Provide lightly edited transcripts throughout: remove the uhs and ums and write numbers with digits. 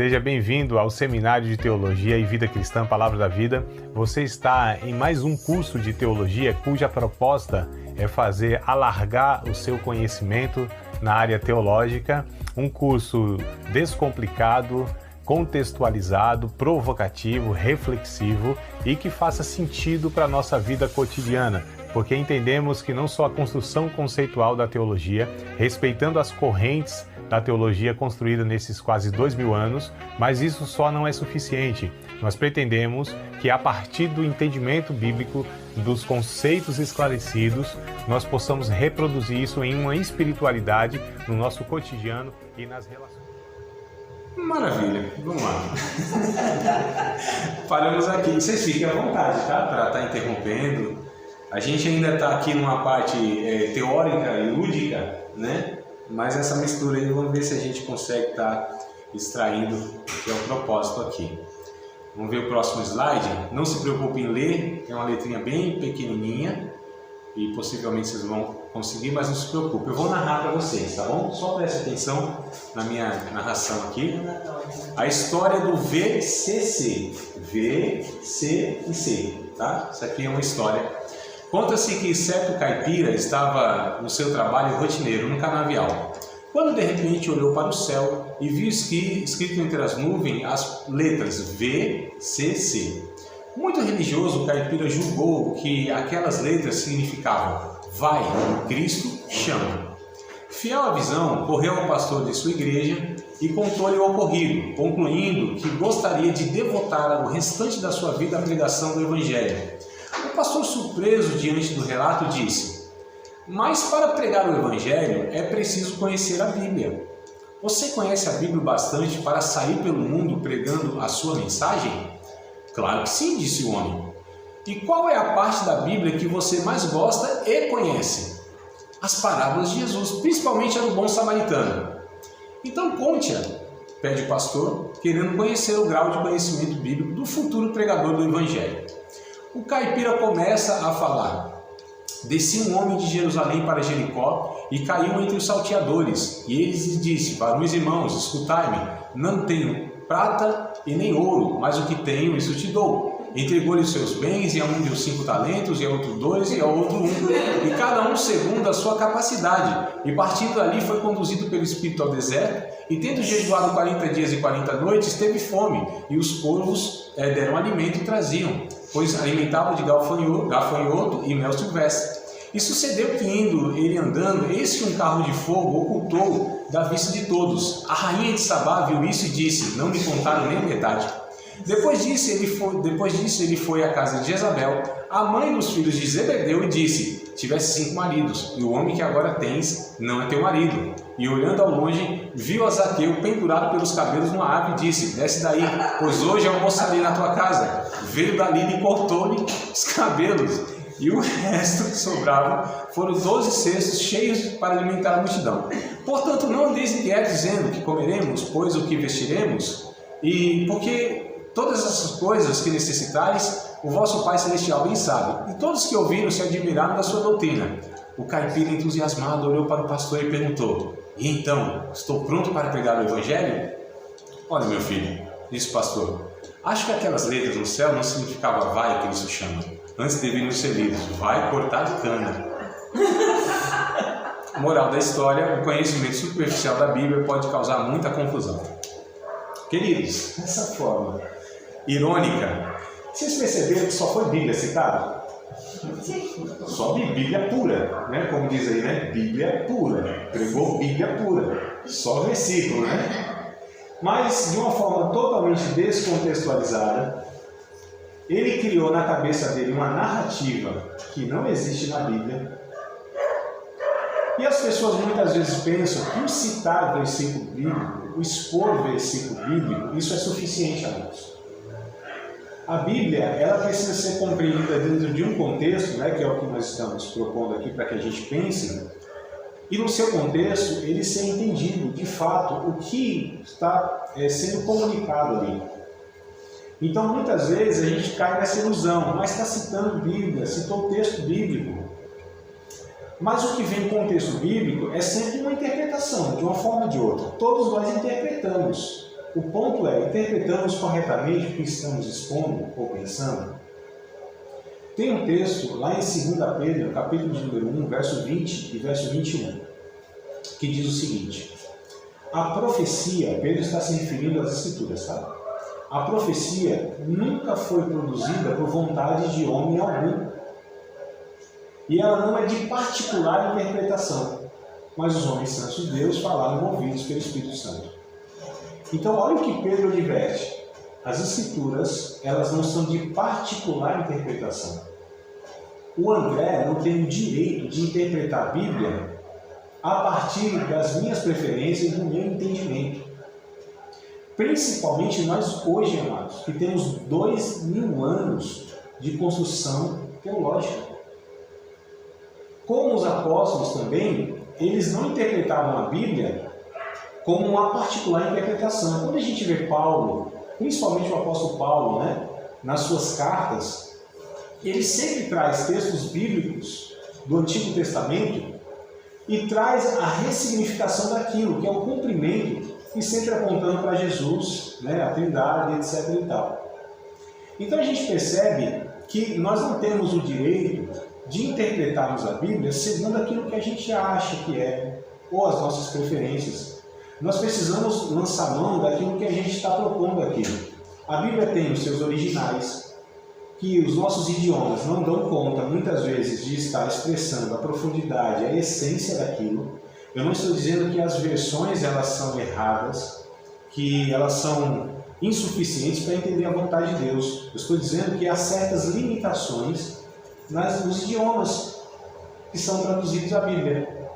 Seja bem-vindo ao Seminário de Teologia e Vida Cristã Palavra da Vida. Você está em mais um curso de teologia cuja proposta é fazer alargar o seu conhecimento na área teológica, um curso descomplicado, contextualizado, provocativo, reflexivo e que faça sentido para a nossa vida cotidiana, porque entendemos que não só a construção conceitual da teologia, respeitando as correntes da teologia construída nesses quase 2000 anos, mas isso só não é suficiente. Nós pretendemos que a partir do entendimento bíblico, dos conceitos esclarecidos, nós possamos reproduzir isso em uma espiritualidade no nosso cotidiano e nas relações. Maravilha, vamos lá. Paramos aqui. Vocês fiquem à vontade, tá? Para estar interrompendo. A gente ainda está aqui numa parte teórica e lúdica, né? Mas essa mistura aí, vamos ver se a gente consegue estar extraindo o que é o propósito aqui. Vamos ver o próximo slide. Não se preocupe em ler, é uma letrinha bem pequenininha e possivelmente vocês vão conseguir, mas não se preocupe. Eu vou narrar para vocês, tá bom? Só preste atenção na minha narração aqui. A história do VCC. V, C e C, tá? Isso aqui é uma história. Conta-se que certo caipira estava no seu trabalho rotineiro no canavial, quando de repente olhou para o céu e viu escrito entre as nuvens as letras V, C, C. Muito religioso, o caipira julgou que aquelas letras significavam vai, Cristo chama. Fiel à visão, correu ao pastor de sua igreja e contou-lhe o ocorrido, concluindo que gostaria de devotar o restante da sua vida à pregação do Evangelho. O pastor, surpreso diante do relato, disse: mas para pregar o Evangelho é preciso conhecer a Bíblia. Você conhece a Bíblia bastante para sair pelo mundo pregando a sua mensagem? Claro que sim, disse o homem. E qual é a parte da Bíblia que você mais gosta e conhece? As parábolas de Jesus, principalmente a do bom samaritano. Então conte-a, pede o pastor, querendo conhecer o grau de conhecimento bíblico do futuro pregador do Evangelho. O caipira começa a falar. Descia um homem de Jerusalém para Jericó e caiu entre os salteadores. E eles lhe disse: varões irmãos, escutai-me, não tenho prata e nem ouro, mas o que tenho, isso te dou. Entregou-lhe os seus bens, e a um deu 5 talentos, e a outro 2, e a outro 1, e cada um segundo a sua capacidade. E partindo dali foi conduzido pelo Espírito ao deserto, e tendo jejuado 40 dias e 40 noites, teve fome, e os corvos deram alimento e traziam, pois alimentavam de gafanhoto e mel silvestre. E sucedeu que, indo ele andando, eis que um carro de fogo ocultou da vista de todos. A rainha de Sabá viu isso e disse: não me contaram nem a metade. Depois disso ele foi à casa de Jezabel, a mãe dos filhos de Zebedeu, e disse: tivesse 5 maridos, e o homem que agora tens não é teu marido. E olhando ao longe, viu a Zaqueu pendurado pelos cabelos numa árvore e disse: desce daí, pois hoje almoçarei na tua casa. Veio dali e cortou-lhe os cabelos, e o resto que sobrava foram 12 cestos cheios para alimentar a multidão. Portanto, não andeis inquietos, dizendo: que comeremos, pois o que vestiremos? E porque todas essas coisas que necessitais, o vosso Pai Celestial bem sabe. E todos que ouviram se admiraram da sua doutrina. O caipira, entusiasmado, olhou para o pastor e perguntou: e então, estou pronto para pregar o Evangelho? Olha, meu filho, disse o pastor, acho que aquelas letras no céu não significavam vai, Cristo chama. Antes deveriam ser lidos: vai cortar de cana. Moral da história: o conhecimento superficial da Bíblia pode causar muita confusão. Queridos, dessa forma irônica, vocês perceberam que só foi Bíblia citada? Só Bíblia pura, né? Como diz aí, né? Bíblia pura. Pregou Bíblia pura. Só versículo, né? Mas de uma forma totalmente descontextualizada, ele criou na cabeça dele uma narrativa que não existe na Bíblia. E as pessoas muitas vezes pensam que o citar versículo bíblico, o expor versículo bíblico, isso é suficiente a nós. A Bíblia, ela precisa ser compreendida dentro de um contexto, né, que é o que nós estamos propondo aqui para que a gente pense, e no seu contexto ele ser entendido de fato o que está sendo comunicado ali. Então muitas vezes a gente cai nessa ilusão, mas está citando Bíblia, citou o texto bíblico. Mas o que vem com o texto bíblico é sempre uma interpretação, de uma forma ou de outra. Todos nós interpretamos. O ponto é, interpretamos corretamente o que estamos expondo ou pensando? Tem um texto lá em 2 Pedro, capítulo de número 1, verso 20 e verso 21, que diz o seguinte: a profecia, Pedro está se referindo às Escrituras, tá? A profecia nunca foi produzida por vontade de homem algum. E ela não é de particular interpretação, mas os homens santos de Deus falaram movidos pelo Espírito Santo. Então, olha o que Pedro adverte. As Escrituras, elas não são de particular interpretação. O André não tem o direito de interpretar a Bíblia a partir das minhas preferências e do meu entendimento. Principalmente nós hoje, amados, que temos 2000 anos de construção teológica. Como os apóstolos também, eles não interpretavam a Bíblia como uma particular interpretação. Quando a gente vê Paulo, principalmente o apóstolo Paulo, né, nas suas cartas, ele sempre traz textos bíblicos do Antigo Testamento e traz a ressignificação daquilo, que é o cumprimento, e sempre apontando para Jesus, né, a Trindade, etc. e tal. Então a gente percebe que nós não temos o direito de interpretarmos a Bíblia segundo aquilo que a gente acha que é, ou as nossas preferências. Nós precisamos lançar mão daquilo que a gente está propondo aqui. A Bíblia tem os seus originais, que os nossos idiomas não dão conta, muitas vezes, de estar expressando a profundidade, a essência daquilo. Eu não estou dizendo que as versões elas são erradas, que elas são insuficientes para entender a vontade de Deus. Eu estou dizendo que há certas limitações nos idiomas que são traduzidos à Bíblia,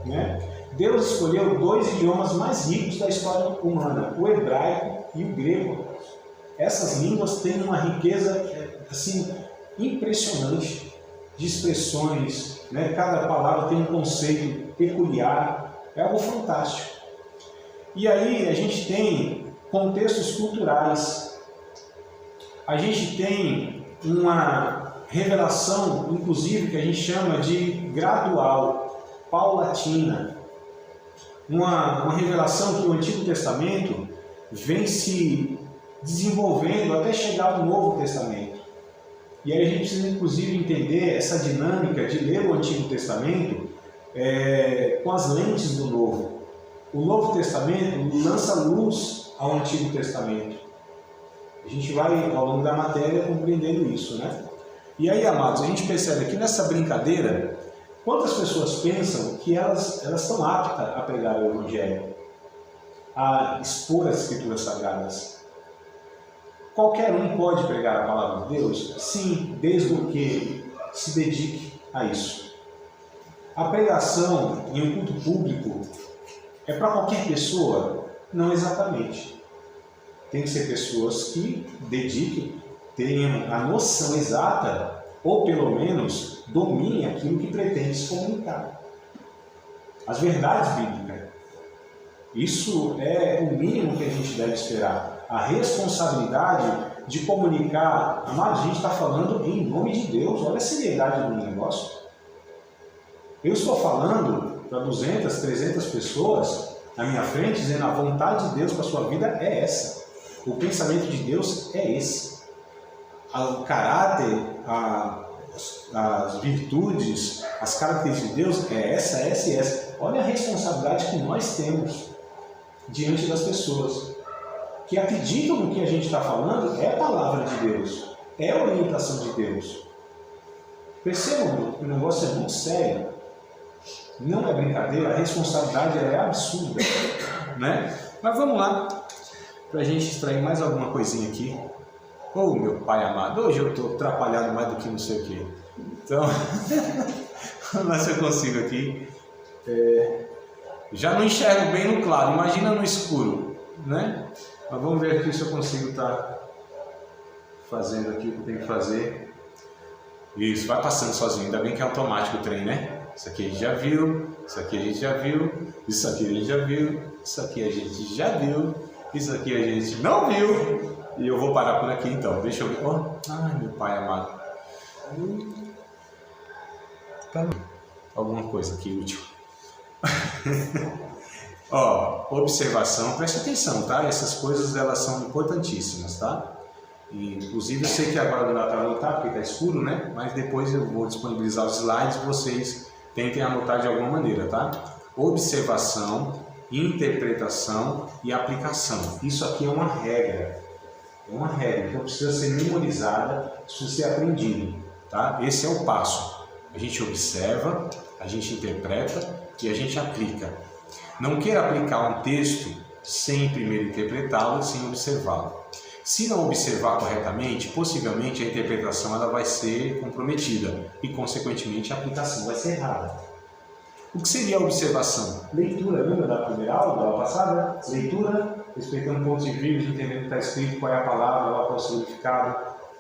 né? Deus escolheu 2 idiomas mais ricos da história humana, o hebraico e o grego. Essas línguas têm uma riqueza assim, impressionante de expressões, né? Cada palavra tem um conceito peculiar, é algo fantástico. E aí a gente tem contextos culturais, a gente tem uma revelação, inclusive, que a gente chama de gradual, paulatina, uma revelação que o Antigo Testamento vem se desenvolvendo até chegar ao Novo Testamento. E aí a gente precisa, inclusive, entender essa dinâmica de ler o Antigo Testamento com as lentes do Novo. O Novo Testamento lança luz ao Antigo Testamento. A gente vai, ao longo da matéria, compreendendo isso, né? E aí, amados, a gente percebe aqui nessa brincadeira, quantas pessoas pensam que elas estão aptas a pregar o Evangelho, a expor as Escrituras Sagradas. Qualquer um pode pregar a palavra de Deus? Sim, desde o que se dedique a isso. A pregação em um culto público é para qualquer pessoa? Não exatamente. Tem que ser pessoas que dediquem, tenham a noção exata, ou pelo menos dominem aquilo que pretende se comunicar. As verdades bíblicas. Isso é o mínimo que a gente deve esperar. A responsabilidade de comunicar. Amados, a gente está falando em nome de Deus. Olha a seriedade do negócio. Eu estou falando para 200, 300 pessoas na minha frente, dizendo a vontade de Deus para a sua vida é essa. O pensamento de Deus é esse. O caráter, as virtudes, as características de Deus é essa, essa e essa. Olha a responsabilidade que nós temos diante das pessoas que acreditam no que a gente está falando é a palavra de Deus, é a orientação de Deus. Percebam que o negócio é muito sério, não é brincadeira, a responsabilidade é absurda, né? Mas vamos lá, para a gente extrair mais alguma coisinha aqui. Oh, meu pai amado, hoje eu estou atrapalhado mais do que não sei o que. Então, vamos lá se eu consigo aqui. Já não enxergo bem no claro, imagina no escuro, né? Mas vamos ver aqui se eu consigo estar fazendo aqui o que eu tenho que fazer. Isso, vai passando sozinho, ainda bem que é automático o trem, né? Isso aqui a gente já viu, isso aqui a gente já viu, isso aqui a gente já viu, isso aqui a gente já viu, isso aqui a gente não viu. E eu vou parar por aqui então, deixa eu ver. Oh, ai, meu pai amado. Alguma coisa aqui útil. Ó, observação, preste atenção, tá? Essas coisas, elas são importantíssimas, tá? E, inclusive, eu sei que agora não dá para anotar, porque está escuro, né? Mas depois eu vou disponibilizar os slides, vocês tentem anotar de alguma maneira, tá? Observação, interpretação e aplicação. Isso aqui é uma regra. É uma regra, então precisa ser memorizada, precisa ser aprendido, tá? Esse é o passo. A gente observa, a gente interpreta e a gente aplica. Não queira aplicar um texto sem primeiro interpretá-lo e sem observá-lo. Se não observar corretamente, possivelmente a interpretação ela vai ser comprometida e, consequentemente, a aplicação vai ser errada. O que seria a observação? Leitura, lembra da primeira aula, da aula passada? Leitura, respeitando pontos de vista, entendendo o que está escrito, qual é a palavra, qual é o significado.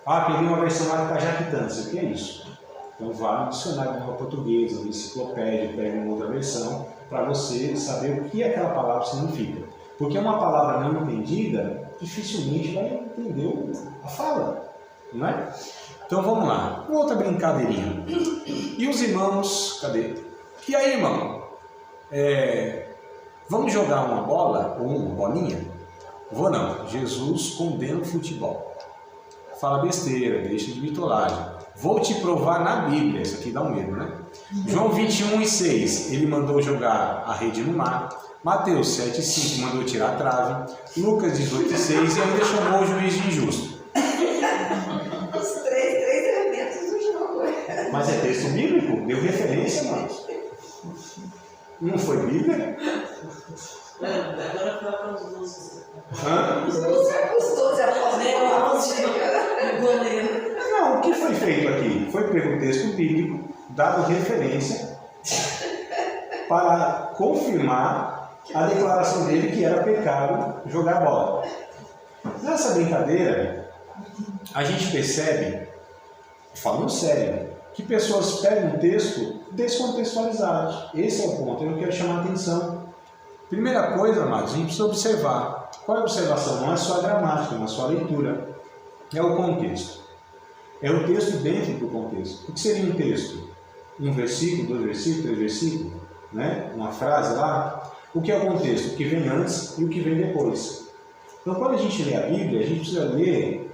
Ah, peguei uma versão lá que está jactância. O que é isso? Então, vá no dicionário de língua portuguesa, na enciclopédia, pega uma outra versão, para você saber o que aquela palavra significa. Porque uma palavra não entendida, dificilmente vai entender a fala, não é? Então, vamos lá. Outra brincadeirinha. E os irmãos, cadê? E aí, irmão? Vamos jogar uma bola ou uma bolinha? Vou não. Jesus condena o futebol. Fala besteira, deixa de bitolagem. Vou te provar na Bíblia. Isso aqui dá um medo, né? João 21:6, ele mandou jogar a rede no mar. Mateus 7:5 mandou tirar a trave. Lucas 18:6 e ainda chamou o juiz de injusto. Os três elementos do jogo. Mas é texto bíblico? Deu referência, mano. Não foi Bíblia? Agora fala para os doces. Hã? Os 12 apóstolos. Não, o que foi feito aqui? Foi pego o texto bíblico, dado referência, para confirmar a declaração dele que era pecado jogar bola. Nessa brincadeira, a gente percebe, falando sério, que pessoas pegam um texto descontextualizado. Esse é o ponto, eu quero chamar a atenção. Primeira coisa, amados, a gente precisa observar. Qual é a observação? Não é só a gramática, não é só a leitura. É o contexto. É o texto dentro do contexto. O que seria um texto? Um versículo, 2 versículos, 3 versículos? Né? Uma frase lá? O que é o contexto? O que vem antes e o que vem depois. Então, quando a gente lê a Bíblia, a gente precisa ler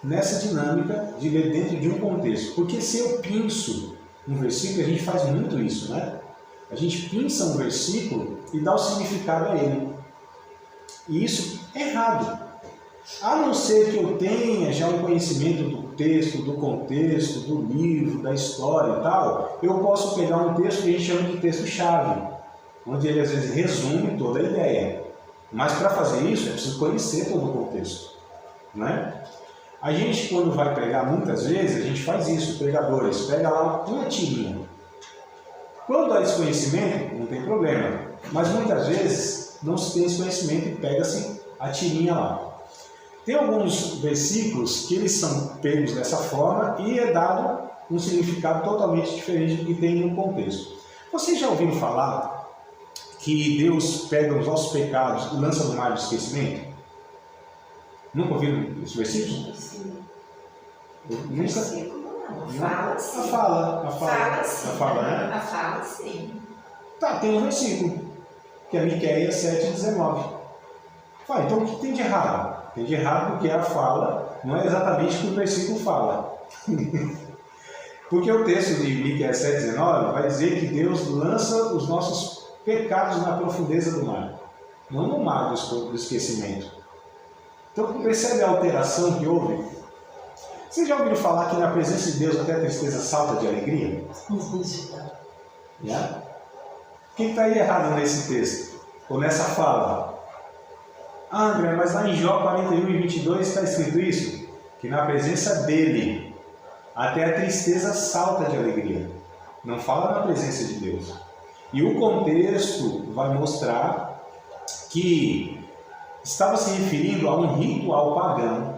nessa dinâmica de ler dentro de um contexto. Porque se eu pinço um versículo, a gente faz muito isso, né? A gente pinça um versículo e dá o significado a ele. E isso é errado. A não ser que eu tenha já um conhecimento do texto, do contexto, do livro, da história e tal, eu posso pegar um texto que a gente chama de texto-chave, onde ele às vezes resume toda a ideia. Mas para fazer isso é preciso conhecer todo o contexto, né? A gente, quando vai pregar, muitas vezes, a gente faz isso, pregadores, pega lá uma tirinha. Quando há esse conhecimento, não tem problema. Mas muitas vezes não se tem esse conhecimento e pega-se a tirinha lá. Tem alguns versículos que eles são pegos dessa forma e é dado um significado totalmente diferente do que tem no contexto. Vocês já ouviram falar que Deus pega os nossos pecados e lança no mar do esquecimento? Nunca ouviram esse versículo? Sim. Nunca? Fala sim. A fala, Sim. a fala, né? A fala sim. Tá, tem um versículo, que é Miqueias 7:19. Fala, então o que tem de errado? Tem de errado porque a fala não é exatamente o que o versículo fala. Porque o texto de Miqueias 7:19 vai dizer que Deus lança os nossos pecados na profundeza do mar, não no mar do esquecimento. Então percebe a alteração que houve? Vocês já ouviram falar que na presença de Deus até a tristeza salta de alegria? Yeah? O que está aí errado nesse texto? Ou nessa fala? Ah, André, mas lá em Jó 41:22 está escrito isso? Que na presença dele até a tristeza salta de alegria. Não fala na presença de Deus. E o contexto vai mostrar que estava se referindo a um ritual pagão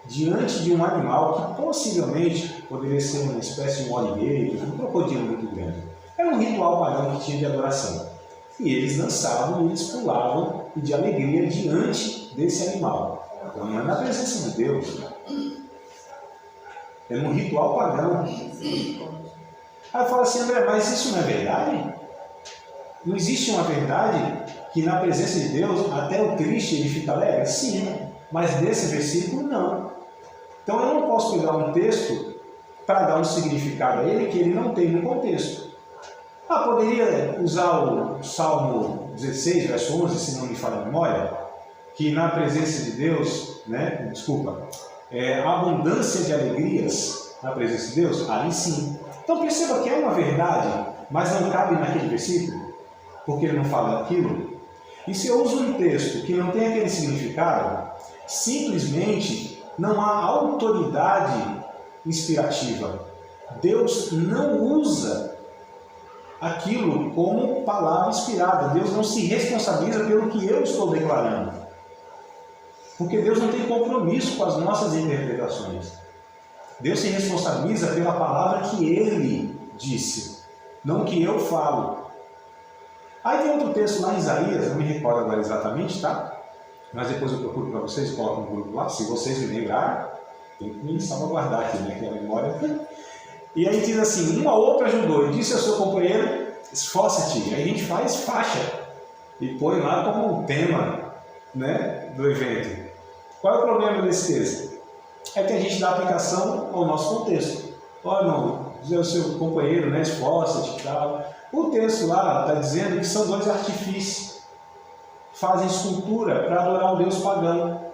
diante de um animal que possivelmente poderia ser uma espécie de um alligator, um crocodilo muito grande. Era um ritual pagão que tinha de adoração. E eles dançavam e eles pulavam de alegria diante desse animal. Então não é na presença de Deus. É um ritual pagão. Aí eu falo assim, André, mas isso não é verdade? Não existe uma verdade que na presença de Deus até o triste ele fica alegre? Sim, mas nesse versículo não. Então eu não posso pegar um texto para dar um significado a ele que ele não tem no contexto. Poderia usar o Salmo 16, verso 11, se não me falha a memória, que na presença de Deus, a abundância de alegrias na presença de Deus, ali sim. Então perceba que é uma verdade, mas não cabe naquele versículo, porque ele não fala aquilo. E se eu uso um texto que não tem aquele significado, simplesmente não há autoridade inspirativa. Deus não usa aquilo como palavra inspirada. Deus não se responsabiliza pelo que eu estou declarando. Porque Deus não tem compromisso com as nossas interpretações. Deus se responsabiliza pela palavra que Ele disse, não que eu falo. Aí tem outro texto lá em Isaías, não me recordo agora exatamente, tá? Mas depois eu procuro para vocês, coloco no grupo lá, se vocês me lembrarem, tem que me salvaguardar aqui, né, que é a memória. E aí diz assim, uma outra ajudou e disse ao seu companheiro, esforça-te. Aí a gente faz faixa e põe lá como um tema, né, do evento. Qual é o problema desse texto? É que a gente dá aplicação ao nosso contexto. Olha, irmão, dizer ao seu companheiro, né, esforça-te e tal. O texto lá está dizendo que são dois artifícios. Fazem escultura para adorar um Deus pagão.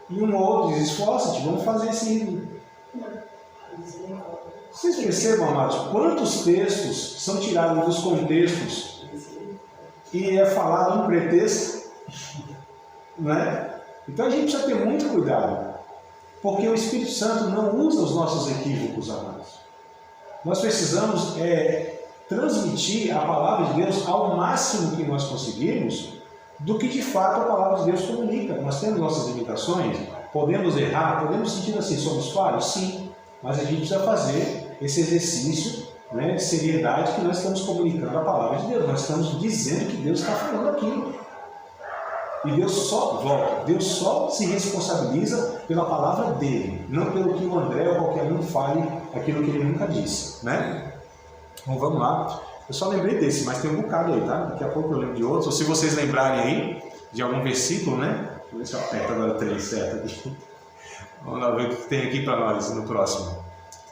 E um outro diz, esforça-te, vamos fazer esse ídolo. Vocês percebam, amados, quantos textos são tirados dos contextos e é falado um pretexto, né? Então a gente precisa ter muito cuidado, porque o Espírito Santo não usa os nossos equívocos, amados. Nós precisamos transmitir a palavra de Deus ao máximo que nós conseguirmos do que de fato a palavra de Deus comunica. Nós temos nossas limitações, podemos errar, podemos sentir assim, somos falhos? Sim, mas a gente precisa fazer esse exercício, né, de seriedade que nós estamos comunicando a palavra de Deus. Nós estamos dizendo que Deus está falando aquilo. E Deus só se responsabiliza pela palavra dele, não pelo que o André ou qualquer um fale aquilo que ele nunca disse, né? Então vamos lá. Eu só lembrei desse, mas tem um bocado aí, tá? Daqui a pouco eu lembro de outros. Ou se vocês lembrarem aí de algum versículo, né? Deixa eu ver se eu aperto agora 3 certo aqui. Vamos lá ver o que tem aqui para nós no próximo.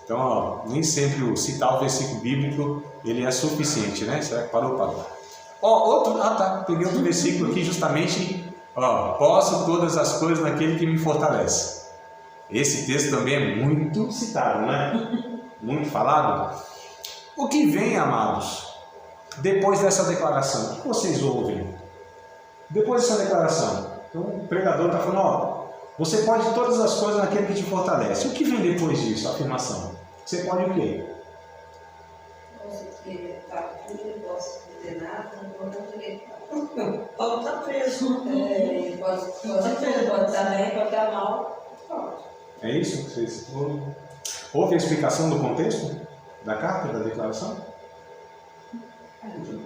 Então, ó, nem sempre o citar o versículo bíblico ele é suficiente, né? Será que parou? Outro, peguei outro versículo aqui justamente, posso todas as coisas naquele que me fortalece. Esse texto também é muito citado, né? Muito falado. O que vem, amados, depois dessa declaração? O que vocês ouvem? Depois dessa declaração, então o pregador está falando, você pode todas as coisas naquele que te fortalece. O que vem depois disso, a afirmação? Você pode o quê? Posso ter tudo, posso ter nada, não posso ter. Paulo está preso. Pode estar bem, pode estar mal. Pode. É isso que vocês ouvem? Houve a explicação do contexto da carta, da declaração?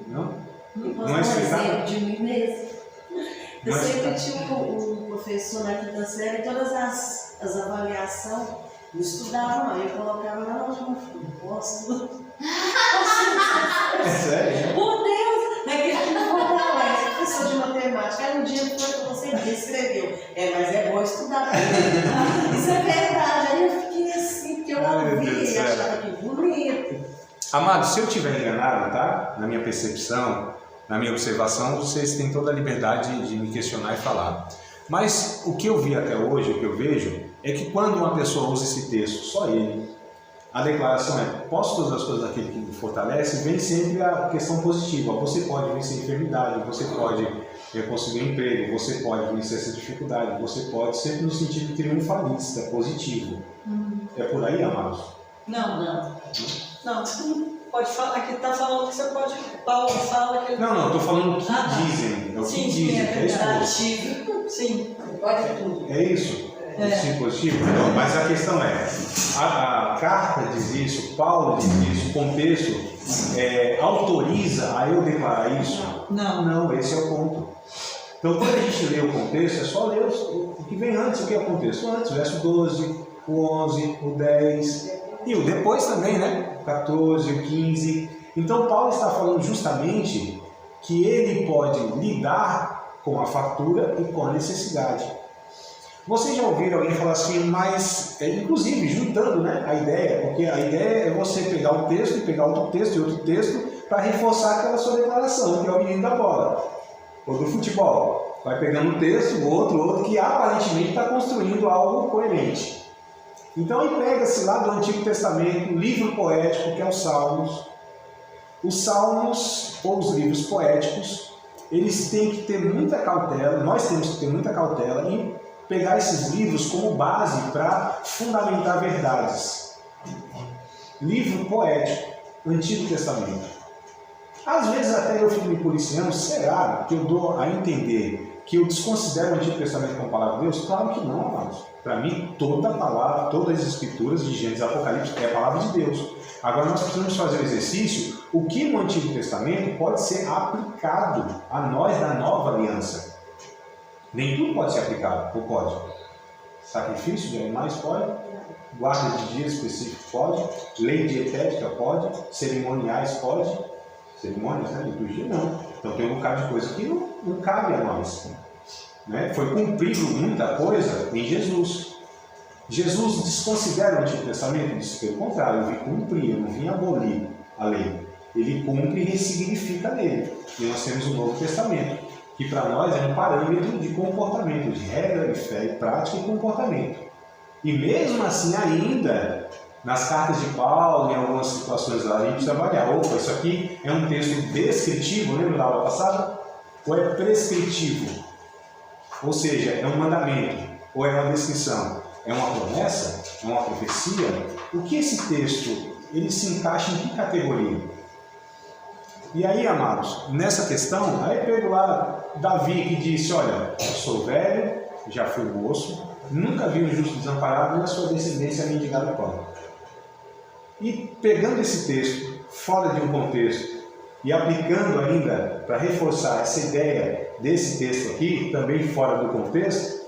Não? Não é explicado? De mim mesmo. Eu sempre tinha um professor na quinta série, todas as avaliações, eu estudava lá, eu colocava lá, não posso. É sério? Por Deus! Naquele que não voltava, esse professor de matemática, aí um dia ele foi que você escreveu. Mas é bom estudar. Isso é verdade. Aí eu fiquei assim, porque eu ouvi e achava que bonito. Amados, se eu estiver enganado, tá? Na minha percepção, na minha observação, vocês têm toda a liberdade de me questionar e falar. Mas o que eu vi até hoje, o que eu vejo, é que quando uma pessoa usa esse texto, só ele, a declaração é, posso todas as coisas daquele que me fortalece, vem sempre a questão positiva. Você pode vencer a enfermidade, você pode conseguir um emprego, você pode vencer essa dificuldade, você pode, sempre no sentido triunfalista, positivo. É por aí, amados? Não. Pode falar, aqui está falando que você pode. Paulo fala que ele. Não, estou falando o que dizem. É o que dizem, é verdade. Sim. Pode tudo. É isso? Sim, positivo? Não, mas a questão é, a carta diz isso, Paulo diz isso, o contexto autoriza a eu declarar isso? Não, esse é o ponto. Então, quando a gente lê o contexto, é só ler o que vem antes. O que é o contexto? Antes, o verso 12, o 11, o 10 e o depois também, né? O 14, o 15. Então, Paulo está falando justamente que ele pode lidar com a fartura e com a necessidade. Vocês já ouviram alguém falar assim, mas, inclusive, juntando, né, a ideia, porque a ideia é você pegar um texto e pegar outro texto e outro texto para reforçar aquela sua declaração, que é o menino da bola, ou do futebol. Vai pegando um texto, outro, que aparentemente está construindo algo coerente. Então aí pega-se lá do Antigo Testamento, um livro poético, que é os Salmos. Os Salmos, ou os livros poéticos, eles têm que ter muita cautela, nós temos que ter muita cautela em pegar esses livros como base para fundamentar verdades. Livro poético, Antigo Testamento. Às vezes até eu fico me policiando, será que eu dou a entender que eu desconsidero o Antigo Testamento como palavra de Deus? Claro que não, amados. Para mim, toda a palavra, todas as escrituras de Gênesis e Apocalipse é a palavra de Deus. Agora nós precisamos fazer o exercício, o que no Antigo Testamento pode ser aplicado a nós da nova aliança. Nem tudo pode ser aplicado, ou pode? Sacrifício de animais pode? Guarda de dias específicos pode? Lei dietética pode? Cerimoniais pode? Cerimônias, né? Liturgia não. Então tem um bocado de coisa que não cabe a nós. Né? Foi cumprido muita coisa em Jesus. Jesus desconsidera o Antigo Testamento? Disse pelo contrário, eu vim cumprir, eu não vim abolir a lei. Ele cumpre e ressignifica nele. E nós temos o Novo Testamento, que para nós é um parâmetro de comportamento, de regra, de fé, e prática e comportamento. E mesmo assim ainda, nas cartas de Paulo, em algumas situações lá, a gente precisa avaliar, opa, isso aqui é um texto descritivo, lembra da aula passada? Ou é prescritivo? Ou seja, é um mandamento, ou é uma descrição? É uma promessa? É uma profecia? O que esse texto, ele se encaixa em que categoria? E aí, amados, nessa questão, aí pego lá Davi que disse, olha, eu sou velho, já fui moço, nunca vi um justo desamparado, nem a sua descendência mendigar o pão. E pegando esse texto, fora de um contexto, e aplicando ainda, para reforçar essa ideia desse texto aqui, também fora do contexto,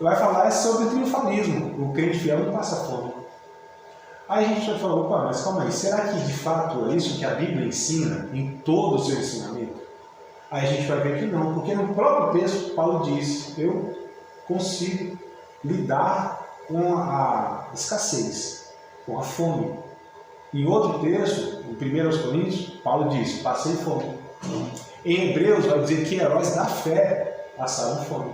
vai falar sobre o triunfalismo, o crente fiel não passa fome. Aí a gente vai falar, opa, mas calma aí, será que de fato é isso que a Bíblia ensina em todo o seu ensinamento? Aí a gente vai ver que não, porque no próprio texto Paulo diz, eu consigo lidar com a escassez, com a fome. Em outro texto, em 1 Coríntios, Paulo diz, passei fome. Em Hebreus vai dizer que heróis da fé passaram fome.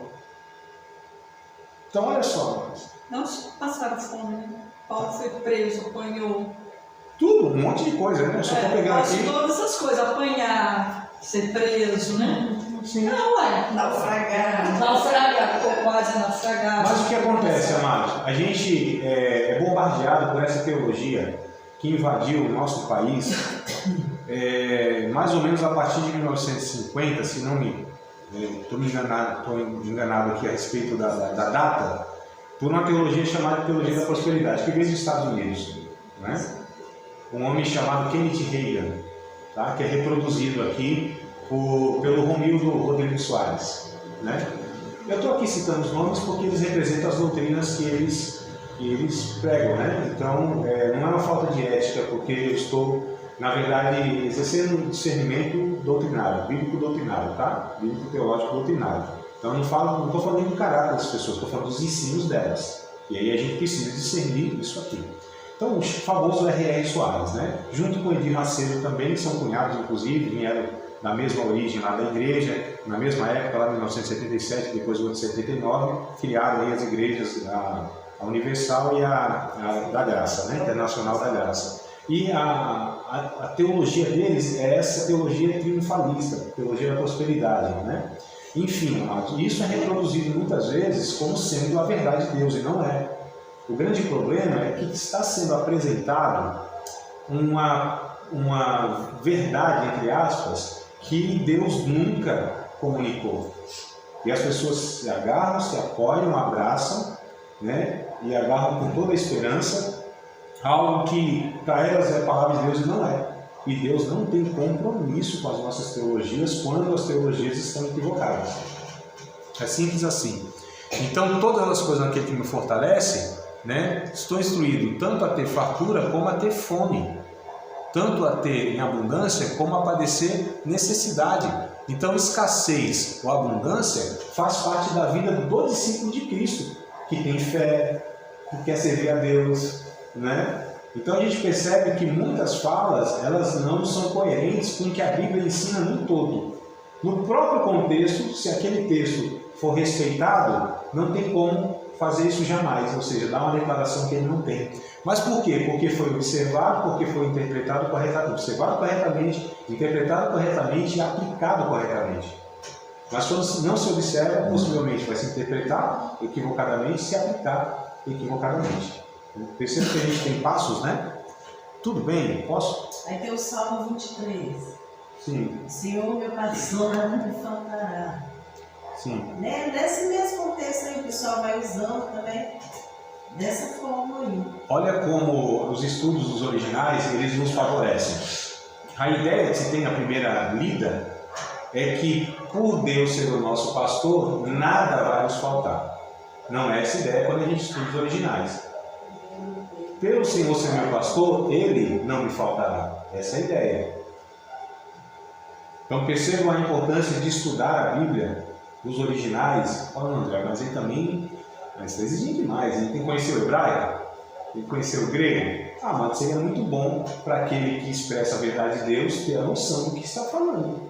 Então olha só, não passaram fome, né? Paulo foi preso, apanhou. Tudo, um monte de coisa, né? Eu só estou pegando aqui. Todas essas coisas, apanhar, ser preso, né? Sim. Não, naufragar, ficou quase naufragado. Mas o que acontece, amados? A gente é bombardeado por essa teologia que invadiu o nosso país, mais ou menos a partir de 1950, se não me... Estou enganado aqui a respeito da data, por uma teologia chamada Teologia da Prosperidade, que veio dos Estados Unidos, né? Um homem chamado Kenneth Reagan, tá? Que é reproduzido aqui pelo Romildo Rodrigues Soares, né? Eu estou aqui citando os nomes porque eles representam as doutrinas que eles pregam, né? Então, não é uma falta de ética, porque eu estou, na verdade, exercendo um discernimento doutrinário, bíblico-doutrinário, tá? Bíblico-teológico-doutrinário. Então, eu não estou falando nem do caráter das pessoas, estou falando dos ensinos delas. E aí a gente precisa discernir isso aqui. Então, o famoso R.R. Soares, né? Junto com Edir Macedo também, são cunhados, inclusive, vieram da mesma origem lá da igreja, na mesma época, lá em 1977, depois do ano de 79, criaram aí as igrejas, a Universal e a da Graça, né? Internacional da Graça. E a teologia deles é essa teologia triunfalista, teologia da prosperidade, né? Enfim, isso é reproduzido muitas vezes como sendo a verdade de Deus, e não é. O grande problema é que está sendo apresentado uma verdade, entre aspas, que Deus nunca comunicou. E as pessoas se agarram, se apoiam, abraçam, né? E agarram com toda a esperança algo que para elas é a palavra de Deus e não é. E Deus não tem compromisso com as nossas teologias quando as teologias estão equivocadas. É simples assim. Então, todas as coisas naquele que me fortalece, né, estou instruído tanto a ter fartura como a ter fome. tanto a ter em abundância como a padecer necessidade. Então, escassez ou abundância faz parte da vida do discípulo de Cristo, que tem fé, que quer servir a Deus, né? Então a gente percebe que muitas falas, elas não são coerentes com o que a Bíblia ensina no todo. No próprio contexto, se aquele texto for respeitado, não tem como fazer isso jamais, ou seja, dar uma declaração que ele não tem. Mas por quê? Porque foi observado, porque foi interpretado corretamente, observado corretamente, interpretado corretamente e aplicado corretamente. Mas quando não se observa, possivelmente vai se interpretar equivocadamente e se aplicar equivocadamente. Percebe que a gente tem passos, né? Tudo bem? Posso? Aí tem o Salmo 23. Sim. Senhor, meu pastor, nada me faltará. Sim. Né? Nesse mesmo contexto aí, o pessoal vai usando também dessa forma aí. Olha como os estudos dos originais, eles nos favorecem. A ideia que se tem na primeira lida é que, por Deus ser o nosso pastor, nada vai nos faltar. Não é essa ideia quando a gente estuda os originais. Pelo Senhor ser meu pastor, Ele não me faltará. Essa é a ideia. Então percebam a importância de estudar a Bíblia, os originais. Olha, André, mas ele também está exigindo demais. Ele tem que conhecer o hebraico, tem que conhecer o grego. Mas seria muito bom para aquele que expressa a verdade de Deus ter a noção do que está falando,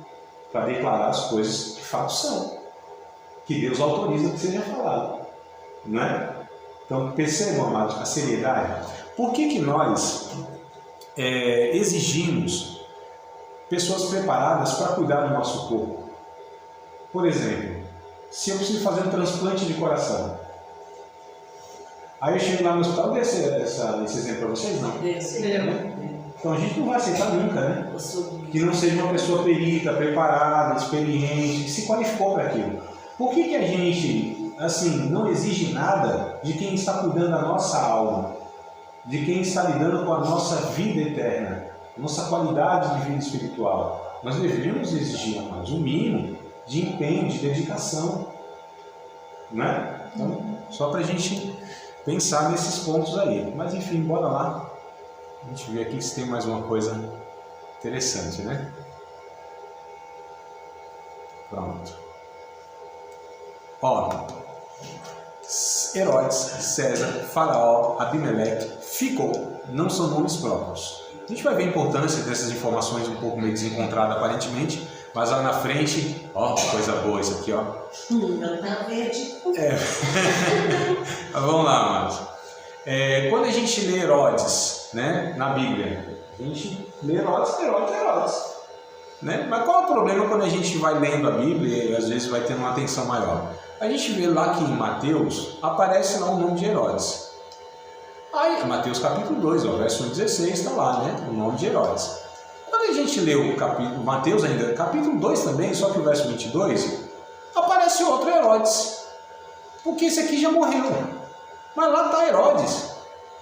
para declarar as coisas que de fato são, que Deus autoriza que seja falado, não é? Então percebam, amados, a seriedade. Por que nós exigimos pessoas preparadas para cuidar do nosso corpo? Por exemplo, se eu preciso fazer um transplante de coração, aí eu chego lá no hospital, dei esse exemplo para vocês, não? Então a gente não vai aceitar nunca, né? Que não seja uma pessoa perita, preparada, experiente, que se qualificou para aquilo. Por que a gente, assim, não exige nada de quem está cuidando da nossa alma, de quem está lidando com a nossa vida eterna, nossa qualidade de vida espiritual? Nós devemos exigir, amados, um mínimo de empenho, de dedicação, né? Então, só para a gente pensar nesses pontos aí. Mas enfim, bora lá. A gente vê aqui se tem mais uma coisa interessante, né? Pronto. Ó, Herodes, César, Faraó, Abimeleque, Ficou, não são nomes próprios. A gente vai ver a importância dessas informações um pouco meio desencontradas aparentemente, mas lá na frente, ó, coisa boa isso aqui, ó. Tá verde. Mas vamos lá, amados. Quando a gente lê Herodes, né, na Bíblia, a gente lê Herodes, né? Mas qual é o problema quando a gente vai lendo a Bíblia e às vezes vai tendo uma atenção maior? A gente vê lá que em Mateus aparece lá o nome de Herodes. Aí, Mateus capítulo 2, ó, verso 16 está lá, né, o nome de Herodes. Quando a gente lê o capítulo, Mateus ainda, capítulo 2 também, só que o verso 22, aparece outro Herodes. Porque esse aqui já morreu. Mas lá está Herodes.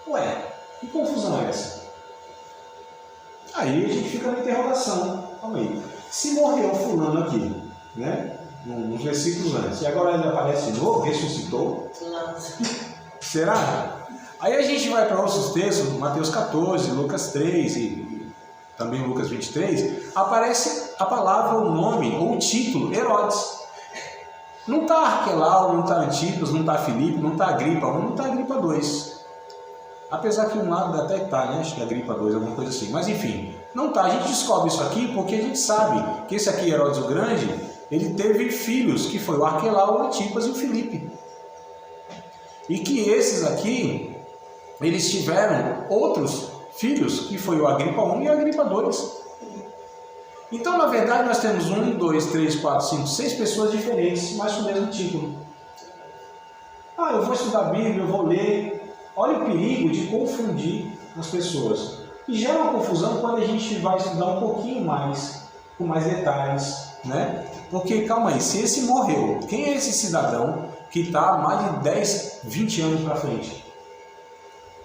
Ué, que confusão é essa? Aí a gente fica na interrogação. Calma aí. Se morreu fulano aqui, né? Nos versículos antes, e agora ele aparece de novo, ressuscitou? Será? Aí a gente vai para outros textos, Mateus 14, Lucas 3 e também Lucas 23, aparece a palavra, o nome ou o título, Herodes. Não está Arquelau, não está Antipas, não está Filipe, não está Agripa 1, não está Agripa 2. Apesar que um lado até está, né? Acho que Agripa 2, alguma coisa assim. Mas enfim, não está. A gente descobre isso aqui porque a gente sabe que esse aqui, Herodes o Grande, ele teve filhos, que foi o Arquelau, o Antipas e o Filipe. E que esses aqui, eles tiveram outros filhos, que foi o Agripa 1 e o Agripa 2. Então, na verdade, nós temos 1, 2, 3, 4, 5, 6 pessoas diferentes, mas com o mesmo título. Eu vou estudar a Bíblia, eu vou ler. Olha o perigo de confundir as pessoas. E gera uma confusão quando a gente vai estudar um pouquinho mais, com mais detalhes, né? Porque, calma aí, se esse morreu, quem é esse cidadão que está há mais de 10, 20 anos para frente?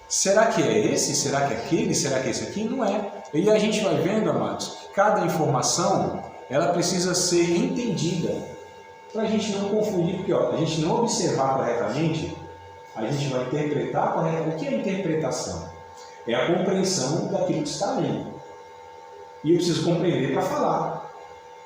Será que é esse? Será que é aquele? Será que é esse aqui? Não é. E a gente vai vendo, amados, que cada informação, ela precisa ser entendida, para a gente não confundir, porque a gente não observar corretamente, a gente vai interpretar corretamente. O que é interpretação? É a compreensão daquilo que está lendo. E eu preciso compreender para falar.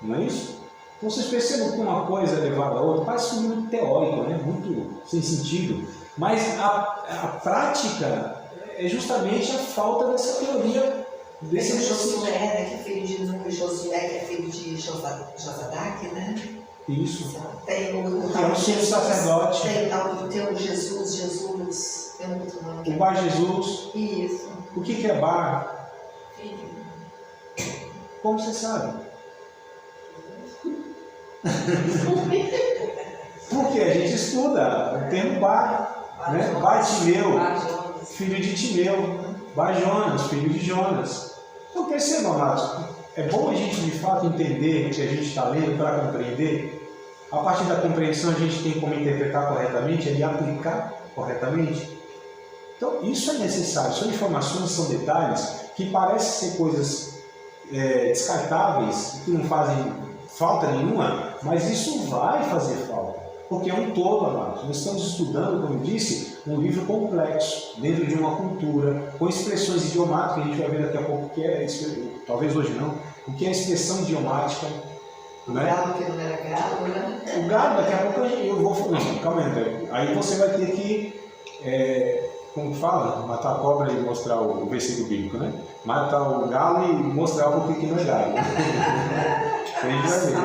Não é isso? Então vocês percebam que uma coisa é levada a outra, parece muito teórico, né? Muito sem sentido. Mas a prática é justamente a falta dessa teoria. Esse Josué, né, que é filho de Nun, Josué, que é filho de Josadac, né? Isso. Tem o Que é um sumo sacerdote. Tem o Jesus, tem outro nome. O Bar Jesus. Isso. O que é Bar? Filho. Como você sabe? Porque a gente estuda o termo Bar, né? Bartimeu, filho de Timeu, Bar Jonas, filho de Jonas. Então percebam, amados, é bom a gente de fato entender o que a gente está lendo para compreender. A partir da compreensão a gente tem como interpretar corretamente e aplicar corretamente. Então isso é necessário, são informações, são detalhes que parecem ser coisas descartáveis, que não fazem falta nenhuma, mas isso vai fazer falta, porque é um todo, amados. Nós estamos estudando, como eu disse, um livro complexo, dentro de uma cultura, com expressões idiomáticas, a gente vai ver daqui a pouco o que é, talvez hoje não, o que é expressão idiomática. O galo que não era galo, né? O galo, daqui a pouco eu vou falar. Não, calma aí, aí você vai ter que, como fala, matar a cobra e mostrar o versículo bíblico, né? Matar o galo e mostrar o porquê que não é galo. A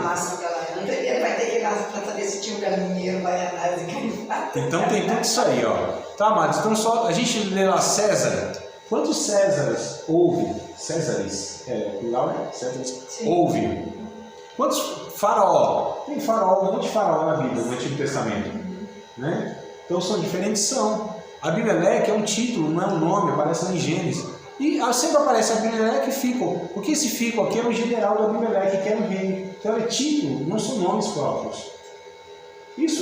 maçã dela vai ter que ir lá para saber se tinha um galinheiro, baianás e caripá. Então tem tudo isso aí, ó. Tá, amados? Então só a gente lê lá César. Quantos Césares houve? Césares, plural, né? Césares. Houve. Quantos faraó? Tem faraó, um monte de faraó na Bíblia, no Antigo Testamento. Né? Então são diferentes, são. Abimeleque é um título, não é um nome, aparece lá em Gênesis. E sempre aparece Abimeleque e Fico. Porque esse Fico aqui era o general do Abimeleque, que era o rei. Então é título, não são nomes próprios.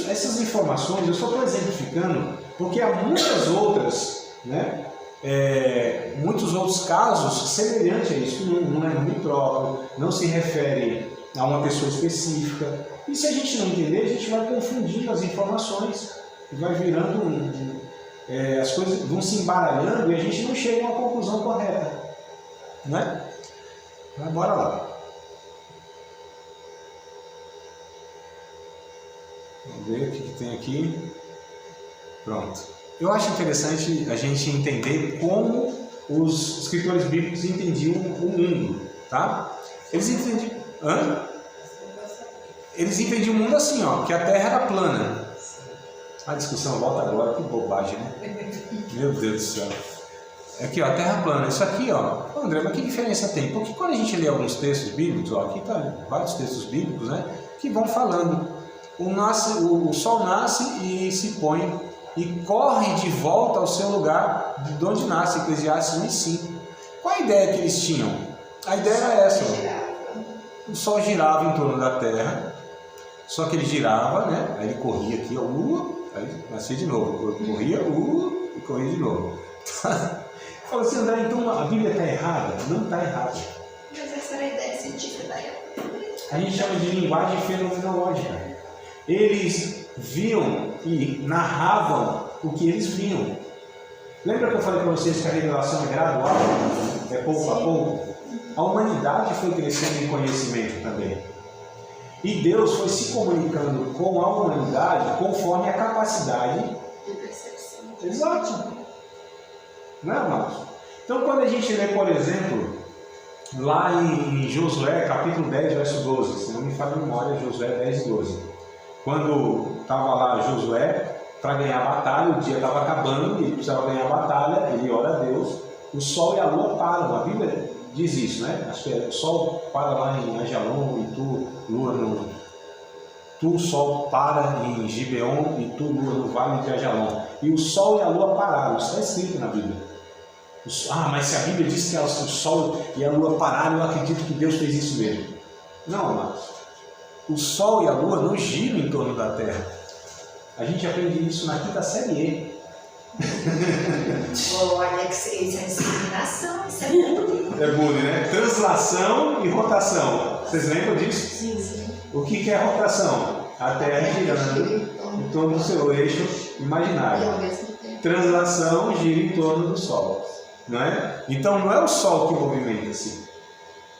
Essas informações eu só estou exemplificando porque há muitas outras, né? Muitos outros casos semelhantes a isso, que não é nome próprio, não se refere a uma pessoa específica. E se a gente não entender, a gente vai confundindo as informações e vai virando as coisas vão se embaralhando e a gente não chega a uma conclusão correta, né? Mas bora lá. Vamos ver o que tem aqui. Pronto. Eu acho interessante a gente entender como os escritores bíblicos entendiam o mundo, tá? Eles entendiam o mundo assim, ó, que a Terra era plana. A discussão volta agora, que bobagem, né? Meu Deus do céu. Aqui, ó, a Terra plana. Isso aqui, ó, André, mas que diferença tem? Porque quando a gente lê alguns textos bíblicos, ó, aqui tá vários textos bíblicos, né, que vão falando, o sol nasce e se põe e corre de volta ao seu lugar de onde nasce, Eclesiastes 1:5. Qual a ideia que eles tinham? A ideia era essa, ó. O sol girava em torno da Terra, só que ele girava, né? Aí ele corria aqui, ó, aí nascia de novo, corria, e corria de novo. Fala assim, André, então a Bíblia está errada? Não está errada. Mas essa era a ideia científica da época. A gente chama de linguagem fenomenológica. Eles viam e narravam o que eles viam. Lembra que eu falei para vocês que a revelação é gradual? É pouco a pouco? A humanidade foi crescendo em conhecimento também. E Deus foi se comunicando com a humanidade conforme a capacidade De percepção. Exato. Não é, amados? Então, quando a gente lê, por exemplo, lá em Josué, capítulo 10, verso 12, se não me falha a memória, Josué 10, 12. Quando estava lá Josué para ganhar a batalha, o dia estava acabando e ele precisava ganhar a batalha, ele ora a Deus, o sol e a lua param. A Bíblia diz isso, né? Acho que o sol para lá em Ajalon e tu, sol, para em Gibeon e tu, lua, no vale de Ajalon. E o sol e a lua pararam, isso está escrito na Bíblia. Mas se a Bíblia diz que o sol e a lua pararam, eu acredito que Deus fez isso mesmo. Não, amados. O sol e a lua não giram em torno da Terra. A gente aprende isso na quinta série E. Olha, isso é discriminação, isso é bullying. É bullying, né? Translação e rotação. Vocês lembram disso? Sim. O que é rotação? A Terra girando em torno do seu eixo imaginário. Translação gira em torno do Sol. Não é? Então não é o Sol que movimenta-se.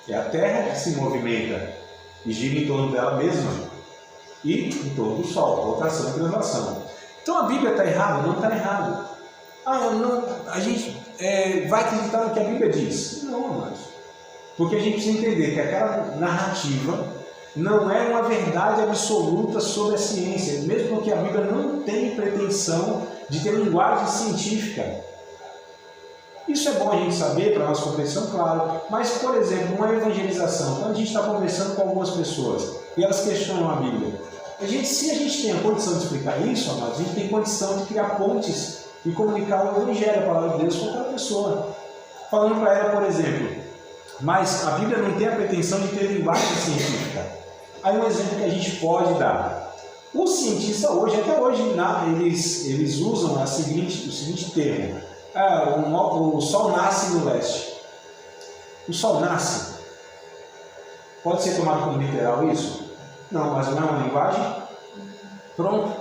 É a Terra que se movimenta e gira em torno dela mesma e em torno do Sol, rotação e translação. Então a Bíblia está errada? Não está errada. A gente vai acreditar no que a Bíblia diz? Não, amados. Porque a gente precisa entender que aquela narrativa não é uma verdade absoluta sobre a ciência, mesmo porque a Bíblia não tem pretensão de ter linguagem científica. Isso é bom a gente saber para a nossa compreensão, claro, mas, por exemplo, uma evangelização, quando a gente está conversando com algumas pessoas e elas questionam a Bíblia, se a gente tem a condição de explicar isso, amados, a gente tem condição de criar pontes e comunicar o Evangelho, a palavra de Deus, com aquela pessoa. Falando para ela, por exemplo, mas a Bíblia não tem a pretensão de ter linguagem científica. Aí um exemplo que a gente pode dar. Os cientistas hoje, até hoje, eles usam o seguinte termo. O Sol nasce no leste. O Sol nasce. Pode ser tomado como literal isso? Não, mas não é uma linguagem? Pronto.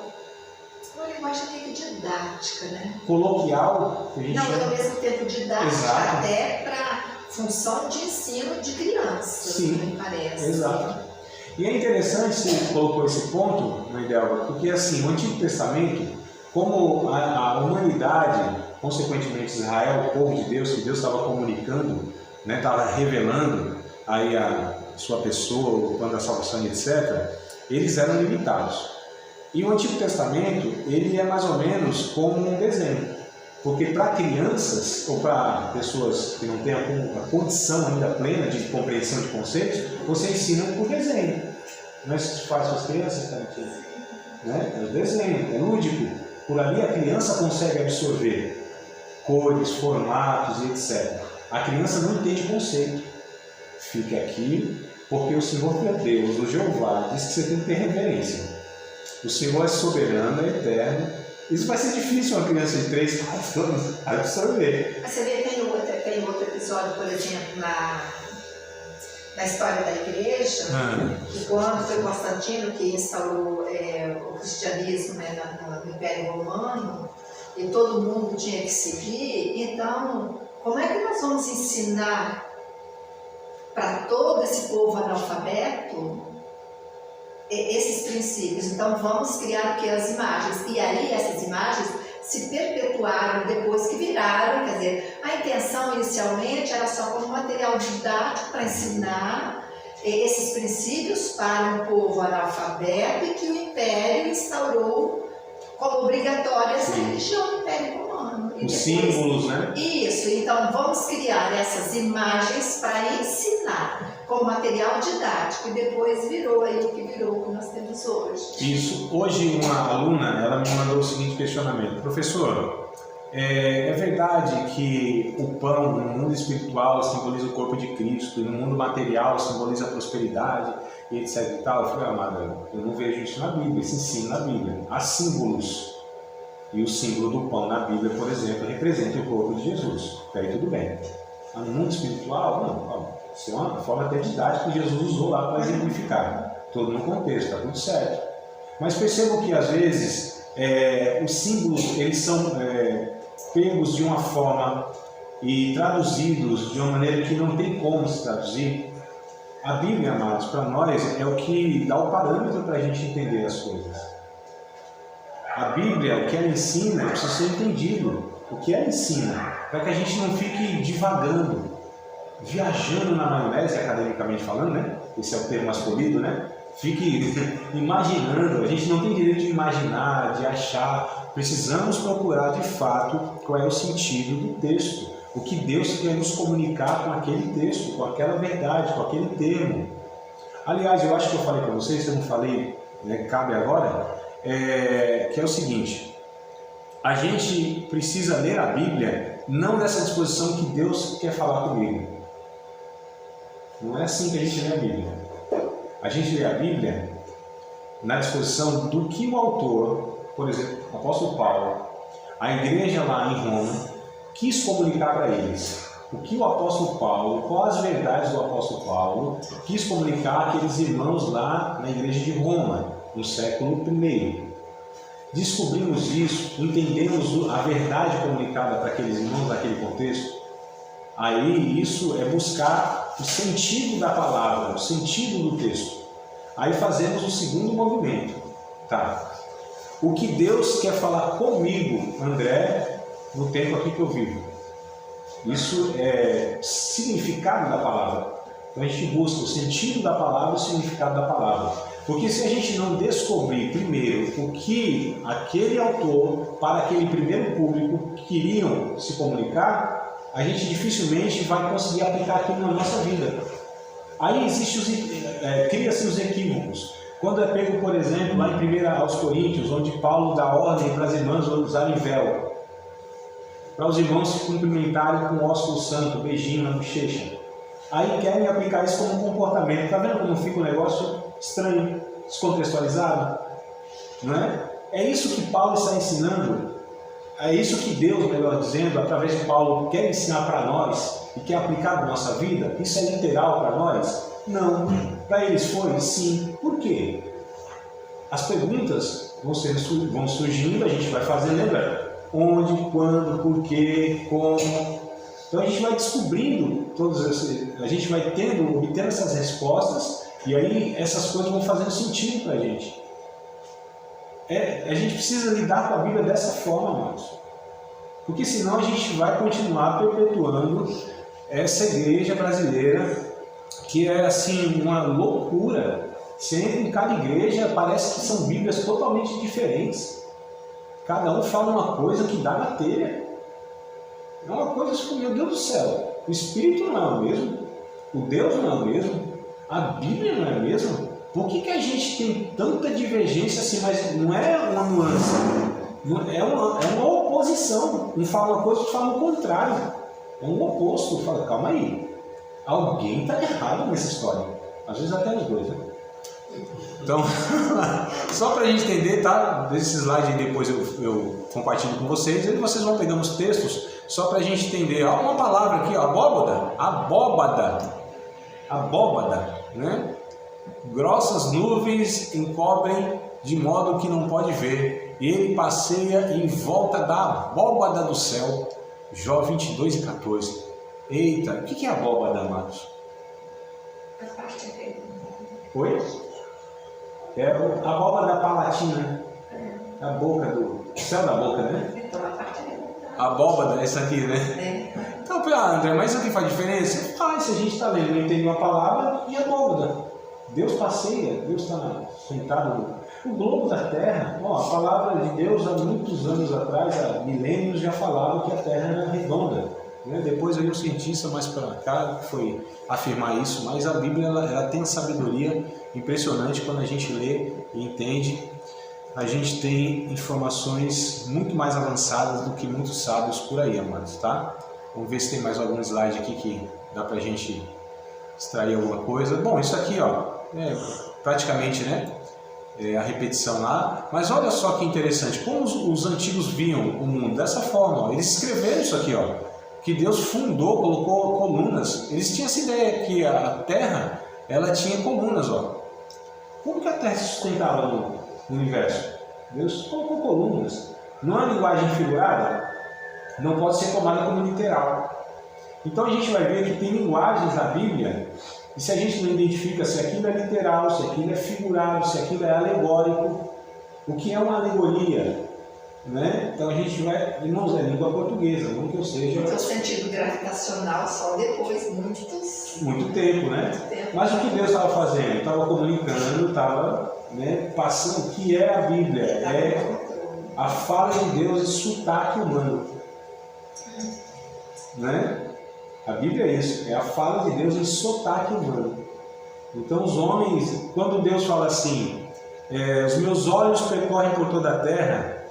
Uma linguagem meio didática, né? Coloquial? Que a gente não, chama... ao mesmo tempo didática, exato. até para função de ensino de crianças, sim, me parece. Exato. E é interessante você colocou esse ponto, Delva, porque assim, no Antigo Testamento, como a humanidade, consequentemente Israel, o povo de Deus, que Deus estava comunicando, né, estava revelando aí a sua pessoa, o plano da salvação, etc., eles eram limitados. E o Antigo Testamento, ele é mais ou menos como um desenho. Porque para crianças, ou para pessoas que não têm a condição ainda plena de compreensão de conceitos, você ensina por desenho. Não é isso que se faz com as crianças, Tarantina? Né? É o desenho, é lúdico. Por ali a criança consegue absorver cores, formatos e etc. A criança não entende conceito. Fique aqui, porque o Senhor teu Deus, o Jeová, diz que você tem que ter reverência. O Senhor é soberano, é eterno. Isso vai ser difícil uma criança de 3, 4 anos absorver. Mas você vê, tem outro episódio, por exemplo, na história da igreja, que quando foi Constantino que instaurou o cristianismo, né, no Império Romano, e todo mundo tinha que seguir, então, como é que nós vamos ensinar para todo esse povo analfabeto esses princípios? Então vamos criar o que? As imagens. E aí essas imagens se perpetuaram depois que viraram, quer dizer, a intenção inicialmente era só como material didático para ensinar esses princípios para um povo analfabeto e que o Império instaurou como obrigatória essa religião do Império Romano. Os símbolos, né? Isso, então vamos criar essas imagens para ensinar como material didático e depois virou aí o que virou o que nós temos hoje. Isso. Hoje uma aluna, ela me mandou o seguinte questionamento: professor, é verdade que o pão no mundo espiritual simboliza o corpo de Cristo e no mundo material simboliza a prosperidade e etc e tal? Eu falei, amada, eu não vejo isso na Bíblia, isso ensina na Bíblia. Há símbolos. E o símbolo do pão na Bíblia, por exemplo, representa o corpo de Jesus. Daí tudo bem. No mundo espiritual, não. Isso é uma forma até didática que Jesus usou lá para exemplificar. Todo no contexto, está tudo certo. Mas percebam que às vezes os símbolos eles são pegos de uma forma e traduzidos de uma maneira que não tem como se traduzir. A Bíblia, amados, para nós é o que dá o parâmetro para a gente entender as coisas. A Bíblia, o que ela ensina, precisa ser entendido. O que ela ensina, para que a gente não fique divagando, viajando na maionese, academicamente falando, né? Esse é o termo masculino, né? Fique imaginando. A gente não tem direito de imaginar, de achar. Precisamos procurar de fato qual é o sentido do texto. O que Deus quer nos comunicar com aquele texto, com aquela verdade, com aquele termo. Aliás, eu acho que eu falei para vocês, se eu não falei, né, cabe agora. Que é o seguinte: a gente precisa ler a Bíblia não nessa disposição que Deus quer falar comigo. Não é assim que a gente lê a Bíblia. A gente lê a Bíblia na disposição do que o autor, por exemplo, o apóstolo Paulo, a igreja lá em Roma, quis comunicar para eles. O que o apóstolo Paulo, quais as verdades do apóstolo Paulo, quis comunicar àqueles irmãos lá na igreja de Roma, no século I. Descobrimos isso, entendemos a verdade comunicada para aqueles irmãos naquele contexto. Aí isso é buscar o sentido da palavra, o sentido do texto. Aí fazemos o segundo movimento. Tá. O que Deus quer falar comigo, André, no tempo aqui que eu vivo? Isso é significado da palavra. Então a gente busca o sentido da palavra e o significado da palavra. Porque se a gente não descobrir primeiro o que aquele autor, para aquele primeiro público, queriam se comunicar, a gente dificilmente vai conseguir aplicar aquilo na nossa vida. Aí cria-se os equívocos. Quando é pego, por exemplo, lá em 1 aos Coríntios, onde Paulo dá ordem para as irmãs usarem véu, para os irmãos se cumprimentarem com ósculo santo, beijinho na bochecha. Aí querem aplicar isso como comportamento. Está vendo como fica um negócio estranho, descontextualizado? Não é? É isso que Paulo está ensinando. É isso que Deus, melhor dizendo, através de Paulo, quer ensinar para nós e quer aplicar na nossa vida. Isso é literal para nós? Não. Para eles foi? Sim. Por quê? As perguntas vão surgindo, a gente vai fazer, lembra? Onde, quando, por quê, como. Então a gente vai descobrindo a gente vai obtendo essas respostas, e aí essas coisas vão fazendo sentido para a gente. A gente precisa lidar com a Bíblia dessa forma, amados. Porque senão a gente vai continuar perpetuando essa igreja brasileira, que é assim uma loucura. Você entra em cada igreja, parece que são Bíblias totalmente diferentes. Cada um fala uma coisa que dá na telha. É uma coisa assim, meu Deus do céu, o Espírito não é o mesmo, o Deus não é o mesmo, a Bíblia não é a mesma. Por que a gente tem tanta divergência assim? Mas não é uma nuance, é uma oposição. Um fala uma coisa, outro fala o contrário. É um oposto. Fala, calma aí, alguém está errado nessa história. Às vezes até os dois, né? Então, só para a gente entender, tá? Desse slide aí depois eu compartilho com vocês, e vocês vão pegando os textos, só para a gente entender. Há uma palavra aqui, ó, abóbada, né? Grossas nuvens encobrem de modo que não pode ver, ele passeia em volta da abóbada do céu. Jó 22:14. Eita, o que é abóbada, amados? A parte dele. Oi? É a abóbada palatina, a boca do céu da boca, né? Então a parte dele. A abóbada, essa aqui, né? Então, André, mas isso aqui faz diferença? Faz, se a gente está lendo, não entende uma palavra, e abóbada. Deus passeia, Deus está sentado no globo da terra. Ó, a palavra de Deus há muitos anos atrás, há milênios, já falava que a terra era redonda. Né? Depois aí o cientista mais para cá foi afirmar isso, mas a Bíblia ela tem uma sabedoria impressionante. Quando a gente lê e entende, a gente tem informações muito mais avançadas do que muitos sábios por aí, amados, tá? Vamos ver se tem mais algum slide aqui que dá pra gente extrair alguma coisa. Bom, isso aqui, ó, praticamente, né, a repetição lá. Mas olha só que interessante, como os antigos viam o mundo dessa forma, ó. Eles escreveram isso aqui, ó, que Deus fundou, colocou colunas. Eles tinham essa ideia que a Terra, ela tinha colunas, ó. Como que a Terra se sustentava no universo? Deus colocou colunas. Não é linguagem figurada, não pode ser tomada como literal. Então a gente vai ver que tem linguagens na Bíblia, e se a gente não identifica se aquilo é literal, se aquilo é figurado, se aquilo é alegórico, o que é uma alegoria, né? Então a gente vai, irmãos, é língua portuguesa, não que eu seja... O sentido gravitacional só depois, muito tempo, né? Mas o que Deus estava fazendo? Estava comunicando, estava, né, passando o que é a Bíblia, é a fala de Deus e sotaque humano, né? A Bíblia é isso, é a fala de Deus em sotaque humano. Então os homens, quando Deus fala assim, os meus olhos percorrem por toda a terra,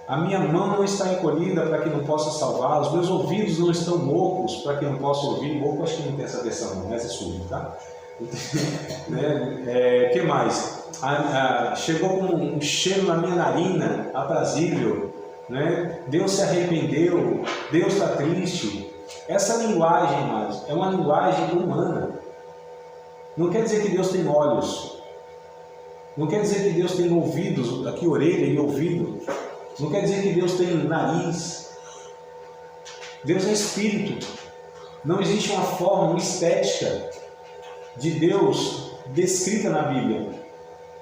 a minha mão não está encolhida para que não possa salvar, os meus ouvidos não estão mocos para que não possa ouvir. Moco acho que não tem essa versão, não, essa é surdo, tá? Que mais? Chegou como um cheiro na minha narina, aprazível, né? Deus se arrependeu, Deus está triste. Essa linguagem, amados, é uma linguagem humana. Não quer dizer que Deus tem olhos, não quer dizer que Deus tem ouvidos, aqui orelha e ouvido, não quer dizer que Deus tem nariz. Deus é espírito. Não existe uma forma, uma estética de Deus descrita na Bíblia.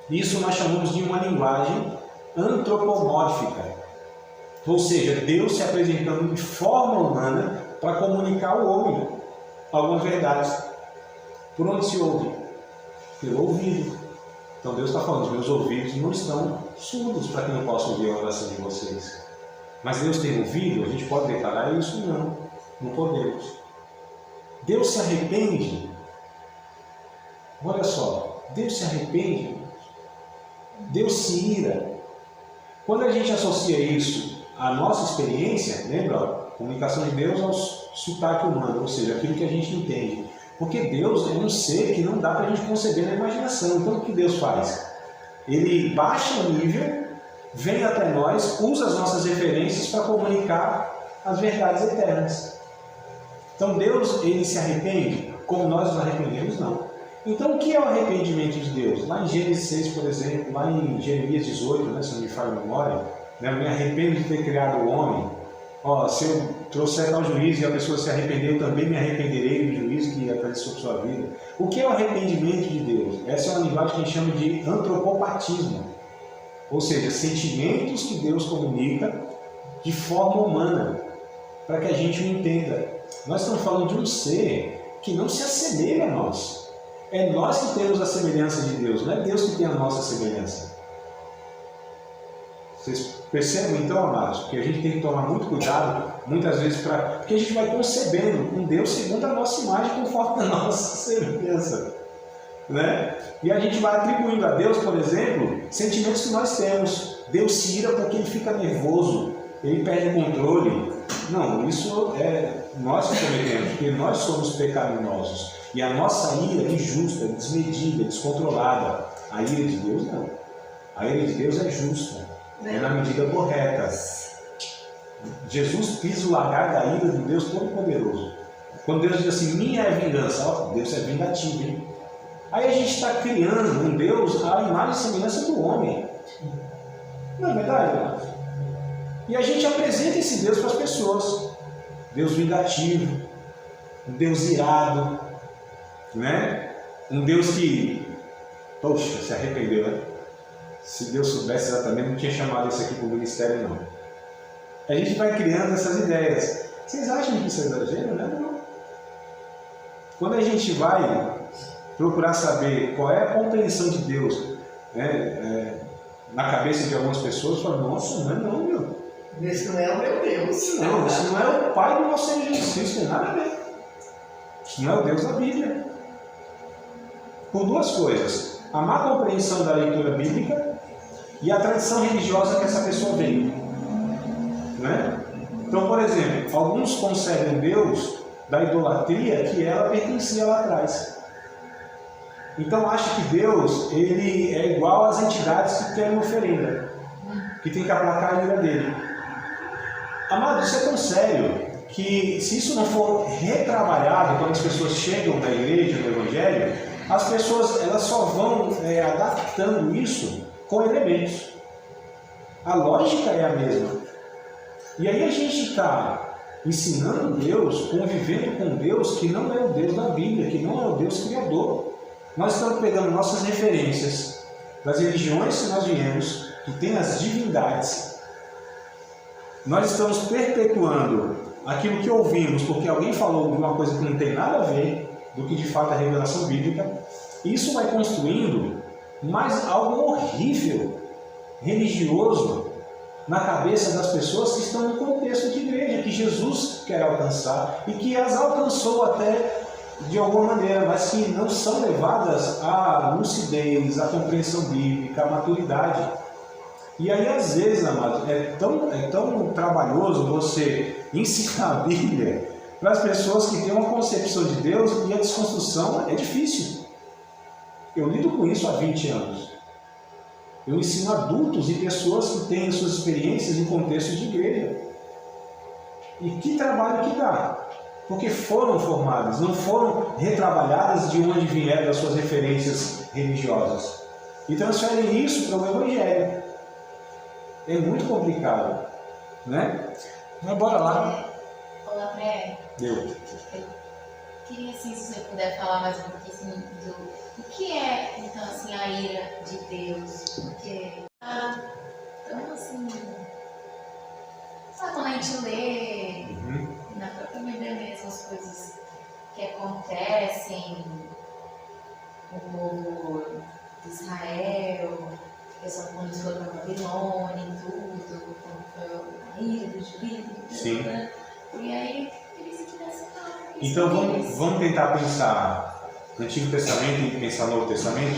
Isso nós chamamos de uma linguagem antropomórfica. Ou seja, Deus se apresentando de forma humana para comunicar ao homem algumas verdades. Por onde se ouve? Pelo ouvido. Então Deus está falando, os meus ouvidos não estão surdos para que não possa ouvir a oração de vocês. Mas Deus tem ouvido? A gente pode declarar isso? Não, não podemos. Deus se arrepende? Olha só, Deus se arrepende? Deus se ira? Quando a gente associa isso à nossa experiência, lembra? Comunicação de Deus ao sotaque humano, ou seja, aquilo que a gente entende. Porque Deus é um ser que não dá para a gente conceber na imaginação. Então o que Deus faz? Ele baixa o nível, vem até nós, usa as nossas referências para comunicar as verdades eternas. Então Deus, ele se arrepende? Como nós nos arrependemos? Não. Então o que é o arrependimento de Deus? Lá em Gênesis 6, por exemplo, lá em Jeremias 18, se não me falha a memória, eu me arrependo de ter criado o homem. Se eu trouxer tal juízo e a pessoa se arrependeu, eu também me arrependerei do juízo que apareceu sobre sua vida. O que é o arrependimento de Deus? Essa é uma linguagem que a gente chama de antropopatismo. Ou seja, sentimentos que Deus comunica de forma humana, para que a gente o entenda. Nós estamos falando de um ser que não se assemelha a nós. É nós que temos a semelhança de Deus, não é Deus que tem a nossa semelhança. Vocês percebem então, amados, que a gente tem que tomar muito cuidado, muitas vezes, porque a gente vai concebendo um Deus segundo a nossa imagem, conforme a nossa semelhança. Né? E a gente vai atribuindo a Deus, por exemplo, sentimentos que nós temos. Deus se ira porque ele fica nervoso, ele perde o controle. Não, isso é nós que cometemos, porque nós somos pecaminosos. E a nossa ira é injusta, desmedida, descontrolada. A ira de Deus não. A ira de Deus é justa, é na medida correta. Jesus pisa o lagar da ira de Deus Todo-Poderoso. Quando Deus diz assim, minha é vingança, Deus é vingativo, hein? Aí a gente está criando um Deus à imagem e semelhança do homem. Não é verdade, irmãos? E a gente apresenta esse Deus para as pessoas. Deus vingativo, um Deus irado, né? Um Deus que, poxa, se arrependeu, né? Se Deus soubesse exatamente, não tinha chamado isso aqui para o ministério, não. A gente vai criando essas ideias. Vocês acham que isso é exagero? Não. Quando a gente vai procurar saber qual é a compreensão de Deus, né, na cabeça de algumas pessoas, fala, nossa, não, meu. Esse não é o meu Deus. Não, isso não é o Pai do nosso Senhor Jesus Cristo, tem nada a ver. Isso não é o Deus da Bíblia. Por duas coisas: a má compreensão da leitura bíblica e a tradição religiosa que essa pessoa vem. Né? Então, por exemplo, alguns concebem Deus da idolatria que ela pertencia lá atrás. Então acha que Deus ele é igual às entidades que querem oferenda, que tem que aplacar a ira dele. Amado, isso é tão sério que se isso não for retrabalhado quando as pessoas chegam na igreja, no evangelho, as pessoas elas só vão adaptando isso com elementos. A lógica é a mesma. E aí a gente está ensinando Deus, convivendo com Deus que não é o Deus da Bíblia, que não é o Deus criador. Nós estamos pegando nossas referências das religiões que nós viemos, que tem as divindades. Nós estamos perpetuando aquilo que ouvimos, porque alguém falou de uma coisa que não tem nada a ver do que de fato é a revelação bíblica. Isso vai construindo mais algo horrível, religioso, na cabeça das pessoas que estão no contexto de igreja, que Jesus quer alcançar e que as alcançou até de alguma maneira, mas que não são levadas à lucidez, à compreensão bíblica, à maturidade. E aí, às vezes, amados, é tão trabalhoso você ensinar a Bíblia para as pessoas que têm uma concepção de Deus e a desconstrução é difícil. Eu lido com isso há 20 anos. Eu ensino adultos e pessoas que têm suas experiências em contextos de igreja. E que trabalho que dá? Porque foram formadas, não foram retrabalhadas de onde vieram as suas referências religiosas. E transferem isso para o Evangelho. É muito complicado, né? Mas bora lá. Olá, André. Deu. queria, assim, se você puder falar mais um pouquinho assim, do que é, então, assim, a ira de Deus. Porque, então, assim, sabe, quando a gente lê na própria Bíblia mesmo as coisas que acontecem no povo de Israel, quando eles foram para Babilônia e tudo, como foi a ira do juízo. Sim. Né? E aí, eu queria que você tivesse falado. Então vamos tentar pensar Antigo Testamento e pensar Novo Testamento.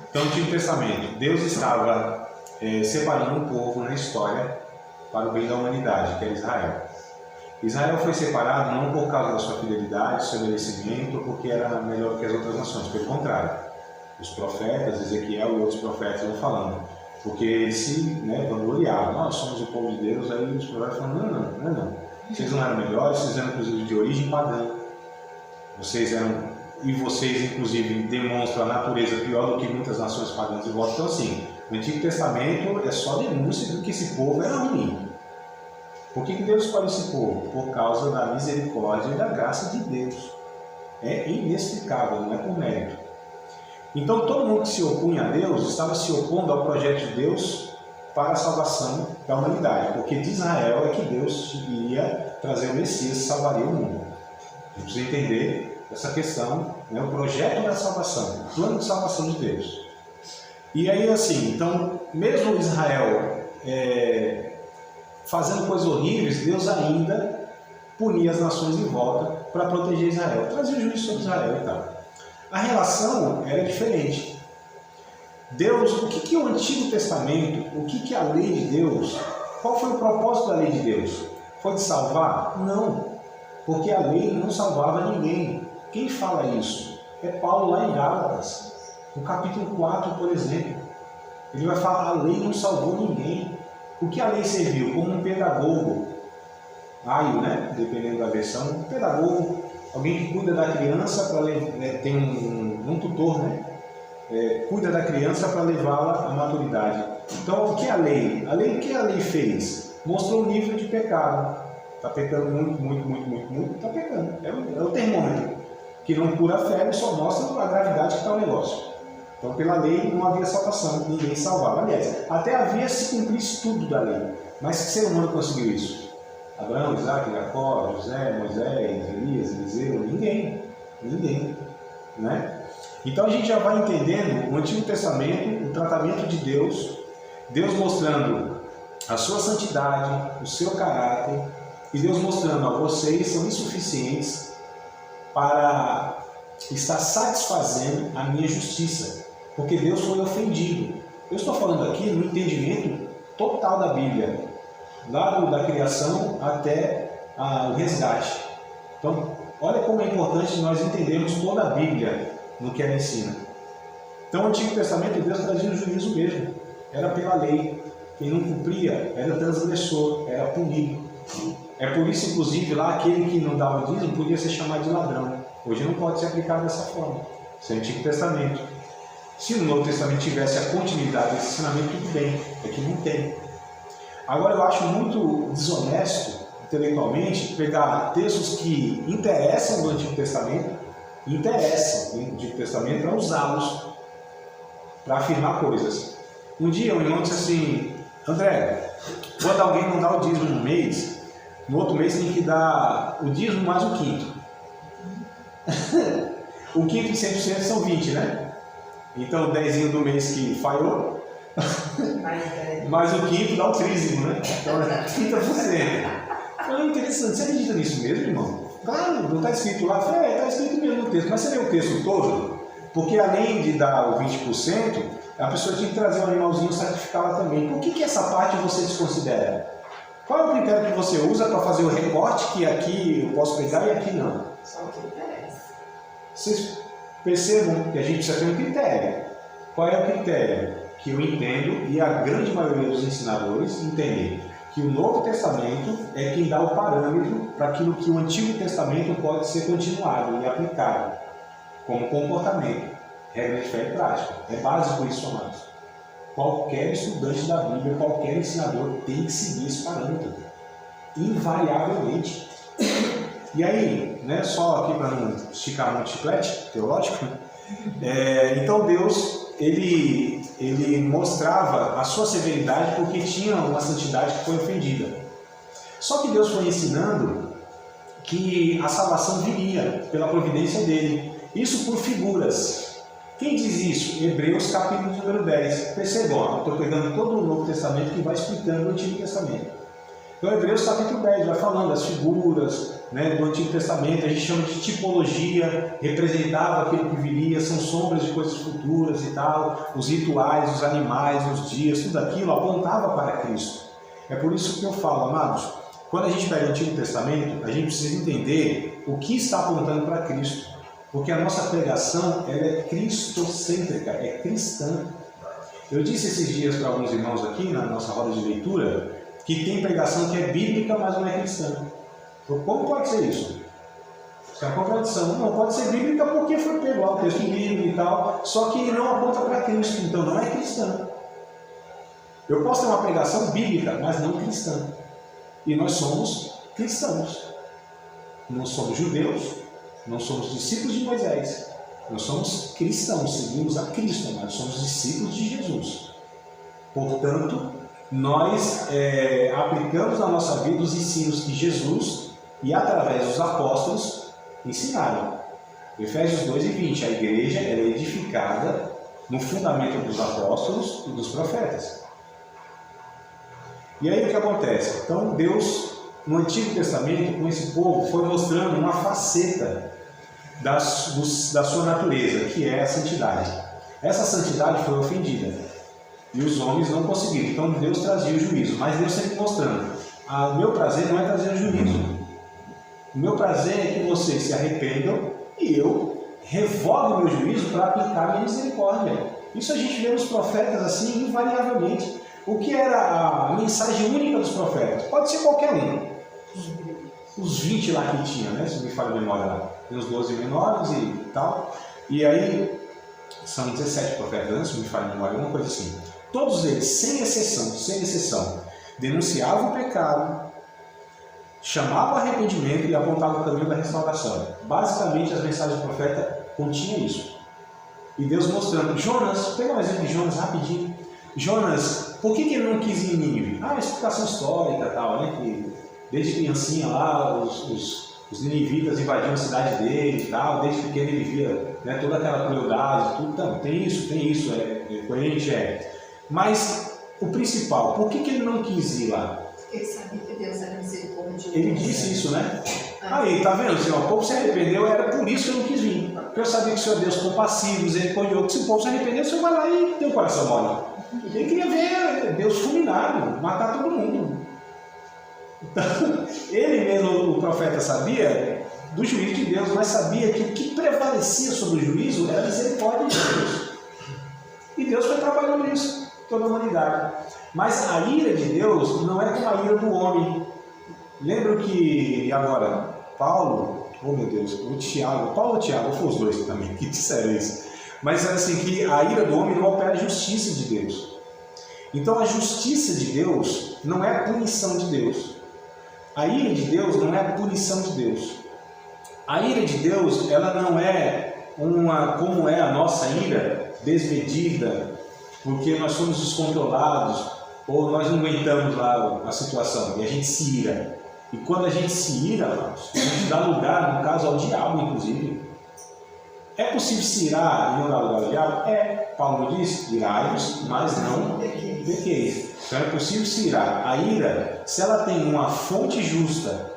Então, Antigo Testamento, Deus estava separando um povo na história para o bem da humanidade, que era Israel. Israel foi separado não por causa da sua fidelidade, seu merecimento, ou porque era melhor que as outras nações, pelo contrário. Os profetas, Ezequiel e outros profetas vão falando, porque eles se vangloriavam, nós somos o povo de Deus, aí os profetas falam, não. Vocês não eram melhores, vocês eram inclusive de origem pagã. Vocês inclusive demonstram a natureza pior do que muitas nações pagãs de volta. Então assim, o Antigo Testamento é só denúncia do que esse povo era ruim. Por que Deus escolhe esse povo? Por causa da misericórdia e da graça de Deus. É inexplicável, não é por mérito. Então todo mundo que se opunha a Deus estava se opondo ao projeto de Deus para a salvação da humanidade, porque de Israel é que Deus iria trazer o Messias e salvaria o mundo. A gente precisa entender essa questão, o projeto da salvação, o plano de salvação de Deus. E aí assim, então, mesmo Israel fazendo coisas horríveis, Deus ainda punia as nações em volta para proteger Israel, trazia juízo sobre Israel e tal. A relação era diferente. Deus, o que o Antigo Testamento, o que a lei de Deus, qual foi o propósito da lei de Deus? Foi de salvar? Não, porque a lei não salvava ninguém. Quem fala isso? É Paulo lá em Gálatas, no capítulo 4, por exemplo. Ele vai falar, a lei não salvou ninguém. O que a lei serviu? Como um pedagogo, dependendo da versão, um pedagogo, alguém que cuida da criança, tem um tutor, cuida da criança para levá-la à maturidade. Então, o que é a lei? O que a lei fez? Mostrou o nível de pecado. Está pecando muito, está pecando. É o termômetro, que não cura a febre, só mostra a gravidade que está o negócio. Então, pela lei não havia salvação, ninguém salvava. Aliás, até havia se cumprisse tudo da lei. Mas que ser humano conseguiu isso? Abraão, Isaac, Jacó, José, Moisés, Elias, Eliseu, ninguém. Então a gente já vai entendendo o Antigo Testamento, o tratamento de Deus, Deus mostrando a sua santidade, o seu caráter, e Deus mostrando a vocês são insuficientes para estar satisfazendo a minha justiça, porque Deus foi ofendido. Eu estou falando aqui no entendimento total da Bíblia, lá da criação até o resgate. Então, olha como é importante nós entendermos toda a Bíblia no que ela ensina. Então, o Antigo Testamento, Deus trazia o juízo mesmo. Era pela lei. Quem não cumpria era transgressor, era punido. É por isso, inclusive, lá aquele que não dava o dízimo podia ser chamado de ladrão. Hoje não pode ser aplicado dessa forma. Isso é o Antigo Testamento. Se no Novo Testamento tivesse a continuidade desse ensinamento, tudo bem. É que não tem. Agora, eu acho muito desonesto, intelectualmente, pegar textos que interessam do Antigo Testamento, para usá-los para afirmar coisas. Um dia um irmão disse assim, André, quando alguém não dá o dízimo no mês, no outro mês tem que dar o dízimo mais o quinto. O quinto de 100% são 20, né? Então o 10 do mês que falhou, mais o quinto dá o trízimo, né? Então é 30%. Então é interessante, você acredita nisso mesmo, irmão? Claro, não está escrito lá, está escrito mesmo no texto, mas você lê o texto todo? Porque além de dar o 20%, a pessoa tinha que trazer um animalzinho e sacrificá-la também. Por que essa parte você desconsidera? Qual é o critério que você usa para fazer o recorte que aqui eu posso pegar e aqui não? Só o que interessa. Vocês percebam que a gente precisa ter um critério. Qual é o critério? Que eu entendo, e a grande maioria dos ensinadores entendem, que o Novo Testamento é quem dá o parâmetro para aquilo que o Antigo Testamento pode ser continuado e aplicado como comportamento, regra de fé e prática. É básico isso, amados. Qualquer estudante da Bíblia, qualquer ensinador tem que seguir esse parâmetro, invariavelmente. E aí, né, só aqui para não esticar muito chiclete teológico, então Deus, ele mostrava a sua severidade porque tinha uma santidade que foi ofendida. Só que Deus foi ensinando que a salvação viria pela providência dele. Isso por figuras. Quem diz isso? Hebreus capítulo número 10. Percebam, eu estou pegando todo o Novo Testamento que vai explicando o Antigo Testamento. Então, Hebreus capítulo 10 vai falando das figuras, né, do Antigo Testamento, a gente chama de tipologia, representava aquilo que viria, são sombras de coisas futuras e tal, os rituais, os animais, os dias, tudo aquilo apontava para Cristo. É por isso que eu falo, amados, quando a gente pega o Antigo Testamento, a gente precisa entender o que está apontando para Cristo, porque a nossa pregação ela é cristocêntrica, é cristã. Eu disse esses dias para alguns irmãos aqui na nossa roda de leitura, que tem pregação que é bíblica, mas não é cristã. Como pode ser isso? Isso é uma contradição. Não pode ser bíblica porque foi pego lá o texto bíblico e tal, só que não aponta para Cristo, então não é cristã. Eu posso ter uma pregação bíblica, mas não cristã. E nós somos cristãos. Não somos judeus, não somos discípulos de Moisés. Nós somos cristãos, seguimos a Cristo, mas somos discípulos de Jesus. Portanto, nós aplicamos na nossa vida os ensinos que Jesus e através dos apóstolos ensinaram. Efésios 2:20, a igreja ela é edificada no fundamento dos apóstolos e dos profetas. E aí o que acontece? Então Deus, no Antigo Testamento, com esse povo, foi mostrando uma faceta da sua natureza, que é a santidade. Essa santidade foi ofendida. E os homens não conseguiram. Então Deus trazia o juízo. Mas Deus sempre mostrando. O meu prazer não é trazer o juízo. O meu prazer é que vocês se arrependam e eu revogo o meu juízo para aplicar a minha misericórdia. Isso a gente vê nos profetas assim, invariavelmente. O que era a mensagem única dos profetas? Pode ser qualquer um. Os 20 lá que tinha, né? Se me falha a memória lá. Tem os 12 menores e tal. E aí, são 17 profetas, né? Se me falha a memória, alguma coisa assim. Todos eles, sem exceção, denunciavam o pecado, chamavam o arrependimento e apontavam o caminho da restauração. Basicamente, as mensagens do profeta continham isso. E Deus mostrando, Jonas, pega um exemplo de Jonas rapidinho. Jonas, por que ele não quis ir em Nínive? Explicação histórica e tal, né? Que desde criancinha lá, os ninivitas invadiam a cidade dele e tal, desde pequeno ele via, né, toda aquela crueldade, tudo. Então, tem isso, é coerente, Mas o principal, por que ele não quis ir lá? Porque ele sabia que Deus era misericórdia. Ele disse isso, né? Aí, tá vendo? Se o povo se arrependeu, era por isso que eu não quis vir. Porque eu sabia que o Senhor é Deus compassivo, misericordioso, que se o povo se arrependeu, o Senhor vai lá e tem o coração mole. Ele queria ver Deus fulminado, matar todo mundo. Então, ele mesmo, o profeta, sabia do juízo de Deus, mas sabia que o que prevalecia sobre o juízo era a misericórdia de Deus. E Deus foi trabalhando isso, toda a humanidade. Mas a ira de Deus não é como a ira do homem. Lembro que, agora, Paulo, oh meu Deus, o Tiago, Paulo e Tiago, foram os dois também que disseram isso. Mas é assim, que a ira do homem não opera a justiça de Deus. Então a justiça de Deus não é a punição de Deus. A ira de Deus não é a punição de Deus. A ira de Deus, ela não é como é a nossa ira, desmedida, porque nós somos descontrolados, ou nós não aguentamos lá a situação, e a gente se ira. E quando a gente se ira, a gente dá lugar, no caso, ao diabo, inclusive. É possível se irar e não dar lugar ao diabo? Paulo diz, irai-vos, mas não pequeis. Então é possível se irar. A ira, se ela tem uma fonte justa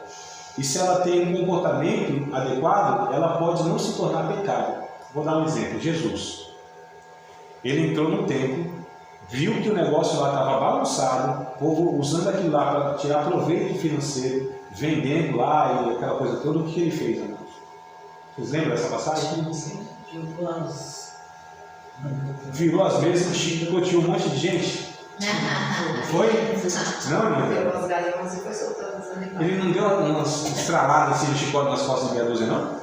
e se ela tem um comportamento adequado, ela pode não se tornar pecado. Vou dar um exemplo. Jesus. Ele entrou no templo, viu que o negócio lá estava bagunçado, o povo usando aquilo lá para tirar proveito financeiro, vendendo lá e aquela coisa toda. O que ele fez, irmãos? Vocês lembram dessa passagem? Virou as mesas e chicoteou um monte de gente. Foi? Não, não. Ele não deu umas estraladas assim de chicote nas costas de meia dúzia, não?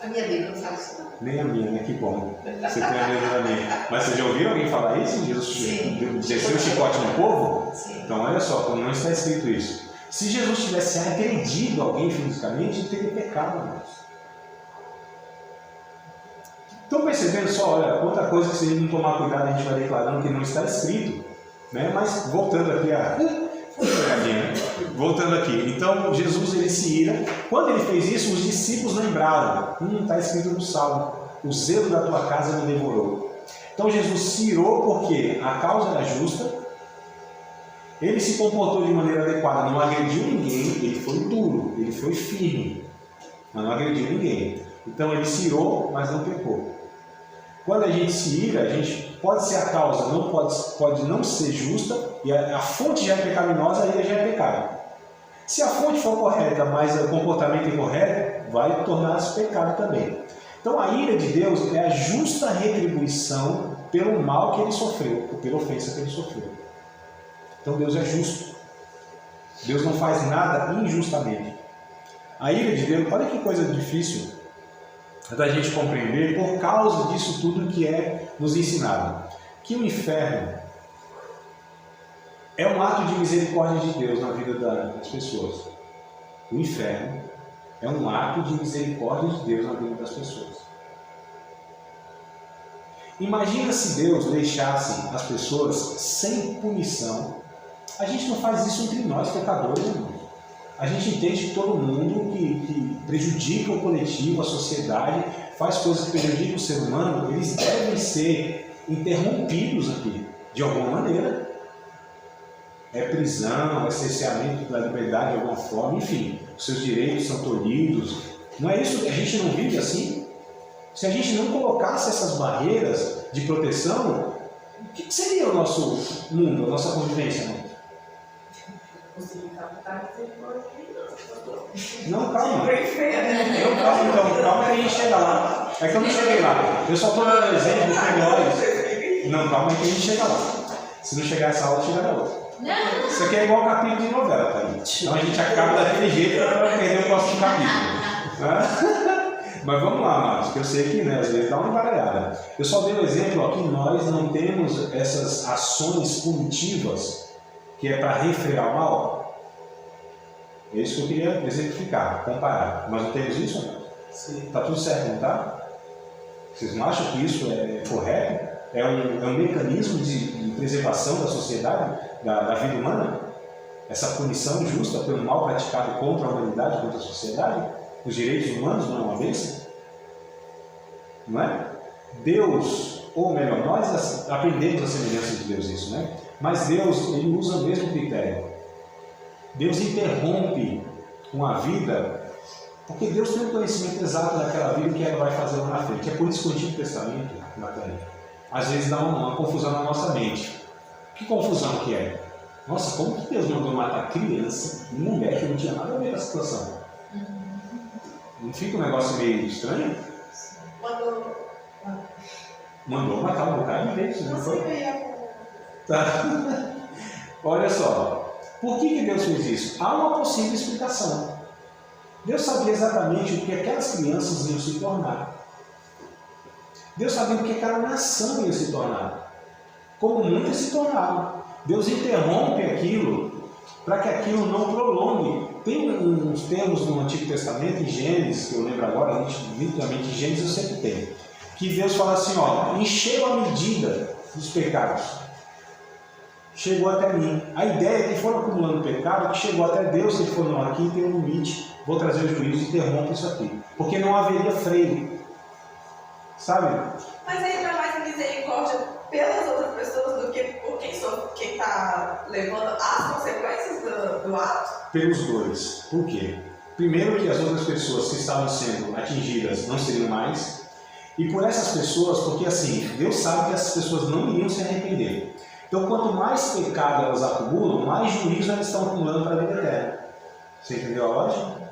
A minha Bíblia não fala isso, não. Nem a minha, né? Que bom. Você tem a mesma da minha. Mas você já ouviu alguém falar isso? Jesus desceu o chicote no povo? Sim. Então olha só, como não está escrito isso. Se Jesus tivesse agredido alguém fisicamente, ele teria pecado, irmãos. Estão percebendo só, olha, quanta coisa que se a gente não tomar cuidado a gente vai declarando que não está escrito, né? Mas voltando aqui voltando aqui, então Jesus ele se ira. Quando ele fez isso, os discípulos lembraram, está escrito no Salmo, o zelo da tua casa me devorou. Então Jesus se irou porque a causa era justa, ele se comportou de maneira adequada, não agrediu ninguém, ele foi duro, ele foi firme, mas não agrediu ninguém. Então ele se irou, mas não pecou. Quando a gente se ira, a gente pode ser a causa, não pode não ser justa, e a fonte já é pecaminosa, a ira já é pecado. Se a fonte for correta, mas o comportamento incorreto, vai tornar-se pecado também. Então a ira de Deus é a justa retribuição pelo mal que ele sofreu, ou pela ofensa que ele sofreu. Então Deus é justo. Deus não faz nada injustamente. A ira de Deus, olha que coisa difícil da gente compreender por causa disso tudo que é nos ensinado. Que o inferno é um ato de misericórdia de Deus na vida das pessoas. O inferno é um ato de misericórdia de Deus na vida das pessoas. Imagina se Deus deixasse as pessoas sem punição. A gente não faz isso entre nós, pecadores, irmão. A gente entende que todo mundo que prejudica o coletivo, a sociedade, faz coisas que prejudicam o ser humano, eles devem ser interrompidos aqui, de alguma maneira. É prisão, é cerceamento da liberdade de alguma forma, enfim, os seus direitos são tolhidos. Não é isso que a gente não vive assim? Se a gente não colocasse essas barreiras de proteção, o que seria o nosso mundo, a nossa convivência, irmão? Não, calma. Não, calma, então. Calma que a gente chega lá. É que eu não cheguei lá. Eu só estou dando exemplo que nós... Não, calma que a gente chega lá. Se não chegar essa aula, chega na outra. Isso aqui é igual capítulo de novela, tá aí. Então a gente acaba daquele jeito para não perder o próximo capítulo. Mas vamos lá, Marcos, que eu sei que às vezes dá uma embaralhada. Eu só dei um exemplo, ó, que nós não temos essas ações punitivas que é para refrear o mal. É isso que eu queria exemplificar, comparar. Nós não temos isso, não? Sim. Está tudo certo, não está? Vocês não acham que isso é correto? É um mecanismo de preservação da sociedade, da vida humana? Essa punição justa pelo mal praticado contra a humanidade, contra a sociedade? Os direitos humanos não é uma bênção? Não é? Deus, ou melhor, nós aprendemos a semelhança de Deus isso, né? Mas Deus, ele usa o mesmo critério. Deus interrompe uma vida, porque Deus tem um conhecimento exato daquela vida que ela vai fazer lá na frente. É por isso que o Antigo Testamento, Natália, às vezes dá uma confusão na nossa mente. Que confusão que é? Nossa, como que Deus mandou matar criança e mulher que não tinha nada a ver com a situação? Não fica um negócio meio estranho? Mandou matar um bocado de vezes, não foi? Tá. Olha só, por que Deus fez isso? Há uma possível explicação. Deus sabia exatamente o que aquelas crianças iam se tornar. Deus sabia o que aquela nação ia se tornar. Como muitas se tornaram. Deus interrompe aquilo para que aquilo não prolongue. Tem uns termos no Antigo Testamento, em Gênesis, que eu lembro agora, literalmente em Gênesis eu sempre tenho, que Deus fala assim, ó, encheu a medida dos pecados. Chegou até mim. A ideia é que foram acumulando pecado, que chegou até Deus, ele falou, não, aqui tem um limite, vou trazer o juízo e interrompo isso aqui. Porque não haveria freio. Sabe? Mas aí dá mais misericórdia pelas outras pessoas do que por quem está levando as consequências do ato? Pelos dois. Por quê? Primeiro que as outras pessoas que estavam sendo atingidas não seriam mais. E por essas pessoas, porque assim, Deus sabe que essas pessoas não iriam se arrepender. Então, quanto mais pecado elas acumulam, mais juízo elas estão acumulando para a vida eterna. Você entendeu a lógica?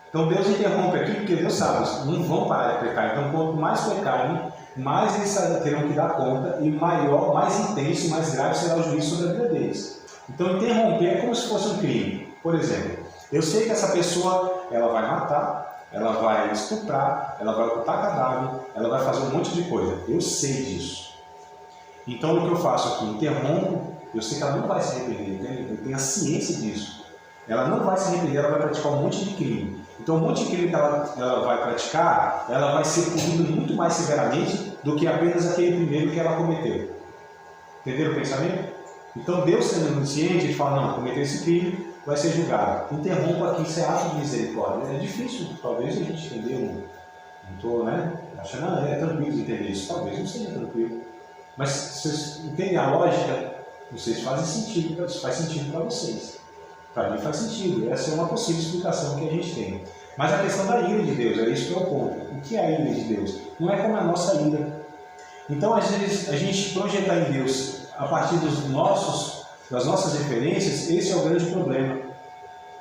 Então, Deus interrompe aqui porque Deus sabe, não vão parar de pecar. Então, quanto mais pecarem, mais eles terão que dar conta e maior, mais intenso, mais grave será o juízo sobre a vida deles. Então, interromper é como se fosse um crime. Por exemplo, eu sei que essa pessoa, ela vai matar, ela vai estuprar, ela vai ocultar cadáver, ela vai fazer um monte de coisa. Eu sei disso. Então, o que eu faço aqui? Interrompo. Eu sei que ela não vai se arrepender, entende? Eu tenho a ciência disso. Ela não vai se arrepender, ela vai praticar um monte de crime. Então, um monte de crime que ela vai praticar, ela vai ser punida muito mais severamente do que apenas aquele primeiro que ela cometeu. Entenderam o pensamento? Então, Deus sendo onisciente, ele fala, não, cometeu esse crime, vai ser julgado. Interrompa aqui, isso é ato de misericórdia. É difícil, talvez a gente entender, não estou, achando, é tranquilo de entender isso. Talvez não seja tranquilo. Mas vocês entendem a lógica? Vocês fazem sentido, faz sentido para vocês. Para mim faz sentido. Essa é uma possível explicação que a gente tem. Mas a questão da ira de Deus, é isso que é o ponto. O que é a ira de Deus? Não é como a nossa ira. Então, às vezes, a gente projetar em Deus a partir das nossas referências, esse é o grande problema.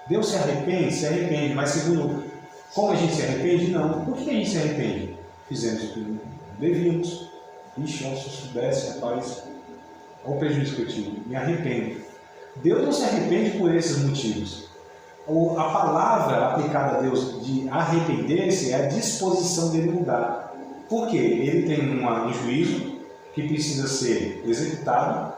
Deus se arrepende, mas segundo como a gente se arrepende, não. Por que a gente se arrepende? Fizemos o que devíamos. Ixi, se eu soubesse, rapaz, olha o prejuízo que eu tive, me arrependo. Deus não se arrepende por esses motivos. A palavra aplicada a Deus de arrepender-se é a disposição dele mudar. Por quê? Ele tem um juízo que precisa ser executado,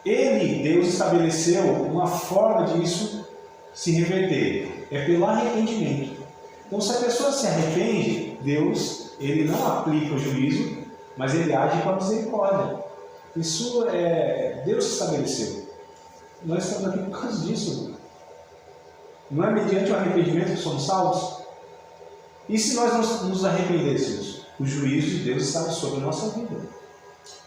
Deus estabeleceu uma forma disso se reverter. É pelo arrependimento. Então, se a pessoa se arrepende, Deus, ele não aplica o juízo, mas ele age com a misericórdia. Isso Deus estabeleceu. Nós estamos aqui por causa disso. Não é mediante o arrependimento que somos salvos? E se nós nos arrependêssemos? O juízo de Deus estava sobre a nossa vida.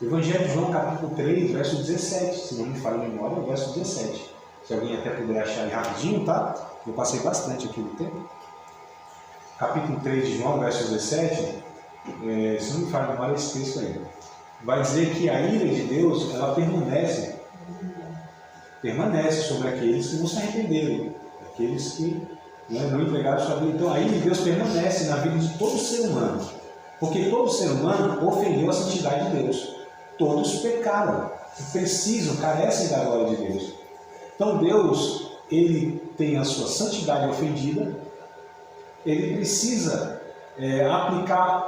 Evangelho de João, capítulo 3, verso 17. Se não me falha a memória, é o verso 17. Se alguém até puder achar aí rapidinho, tá? Eu passei bastante aqui no tempo. Capítulo 3 de João, verso 17. Se não me falha a memória, esse texto aí. Vai dizer que a ira de Deus, ela permanece sobre aqueles que não se arrependeram, aqueles que não entregaram sua vida. Então a ira de Deus permanece na vida de todo ser humano, porque todo ser humano ofendeu a santidade de Deus. Todos pecaram, precisam, carecem da glória de Deus. Então Deus, ele tem a sua santidade ofendida, ele precisa aplicar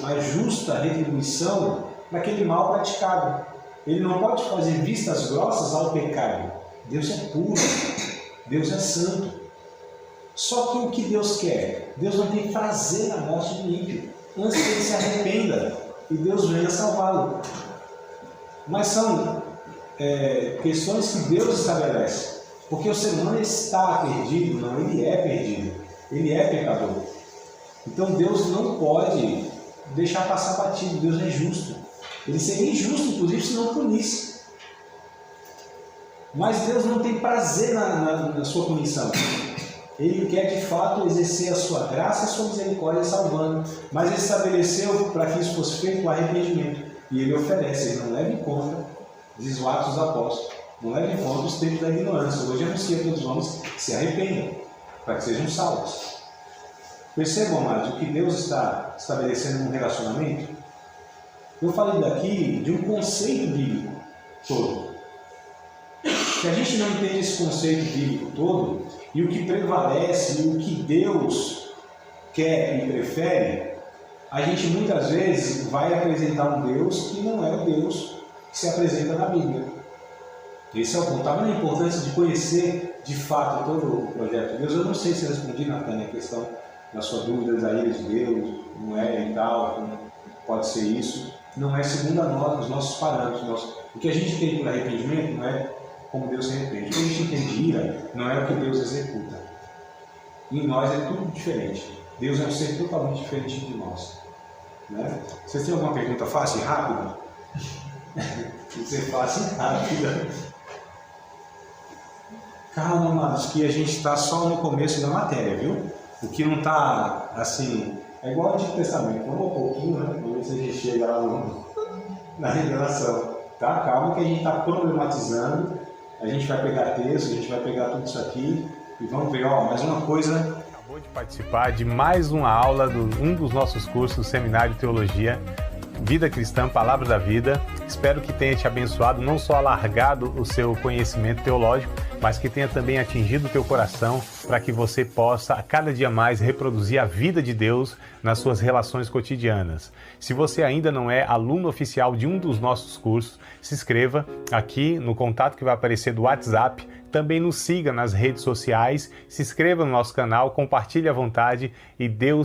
a justa retribuição naquele mal praticado. Ele não pode fazer vistas grossas ao pecado. Deus é puro, Deus é santo. Só que o que Deus quer? Deus não tem prazer na morte do ímpio, antes que ele se arrependa e Deus venha salvá-lo. Mas são questões que Deus estabelece, porque o ser humano está perdido, não, ele é perdido, ele é pecador. Então Deus não pode deixar passar batido, Deus é justo. Ele seria injusto, inclusive, se não punisse. Mas Deus não tem prazer na sua punição. Ele quer, de fato, exercer a sua graça e a sua misericórdia salvando. Mas ele estabeleceu para que isso fosse feito com arrependimento. E ele oferece, ele não leva em conta, diz o Atos dos Apóstolos, não leva em conta os tempos da ignorância. Hoje anuncia que todos os homens se arrependam, para que sejam salvos. Percebam, amados, o que Deus está estabelecendo num relacionamento? Eu falei daqui de um conceito bíblico todo. Se a gente não entende esse conceito bíblico todo, e o que prevalece, e o que Deus quer e prefere, a gente muitas vezes vai apresentar um Deus que não é o Deus que se apresenta na Bíblia. Esse é o ponto. Está vendo a importância de conhecer de fato todo o projeto de Deus? Eu não sei se eu respondi, Natânia, a questão da sua dúvida da ira de Deus, não é e tal, como pode ser isso. Não é segundo os nossos parâmetros. O que a gente tem por arrependimento não é como Deus se arrepende. O que a gente tem de ira não é o que Deus executa. Em nós é tudo diferente. Deus é um ser totalmente diferente de nós. Vocês têm alguma pergunta fácil e rápida? Tem que ser fácil e rápida. Calma, amados, que a gente está só no começo da matéria, viu? O que não está assim... É igual ao Antigo Testamento, vamos um pouquinho, vamos ver se a gente chega lá na revelação. Tá? Calma que a gente está problematizando, a gente vai pegar texto, a gente vai pegar tudo isso aqui e vamos ver, mais uma coisa. Acabou de participar de mais uma aula de um dos nossos cursos do Seminário de Teologia, Vida Cristã, Palavra da Vida. Espero que tenha te abençoado, não só alargado o seu conhecimento teológico, mas que tenha também atingido o teu coração para que você possa, a cada dia mais, reproduzir a vida de Deus nas suas relações cotidianas. Se você ainda não é aluno oficial de um dos nossos cursos, se inscreva aqui no contato que vai aparecer do WhatsApp, Também nos siga nas redes sociais, se inscreva no nosso canal, compartilhe à vontade e Deus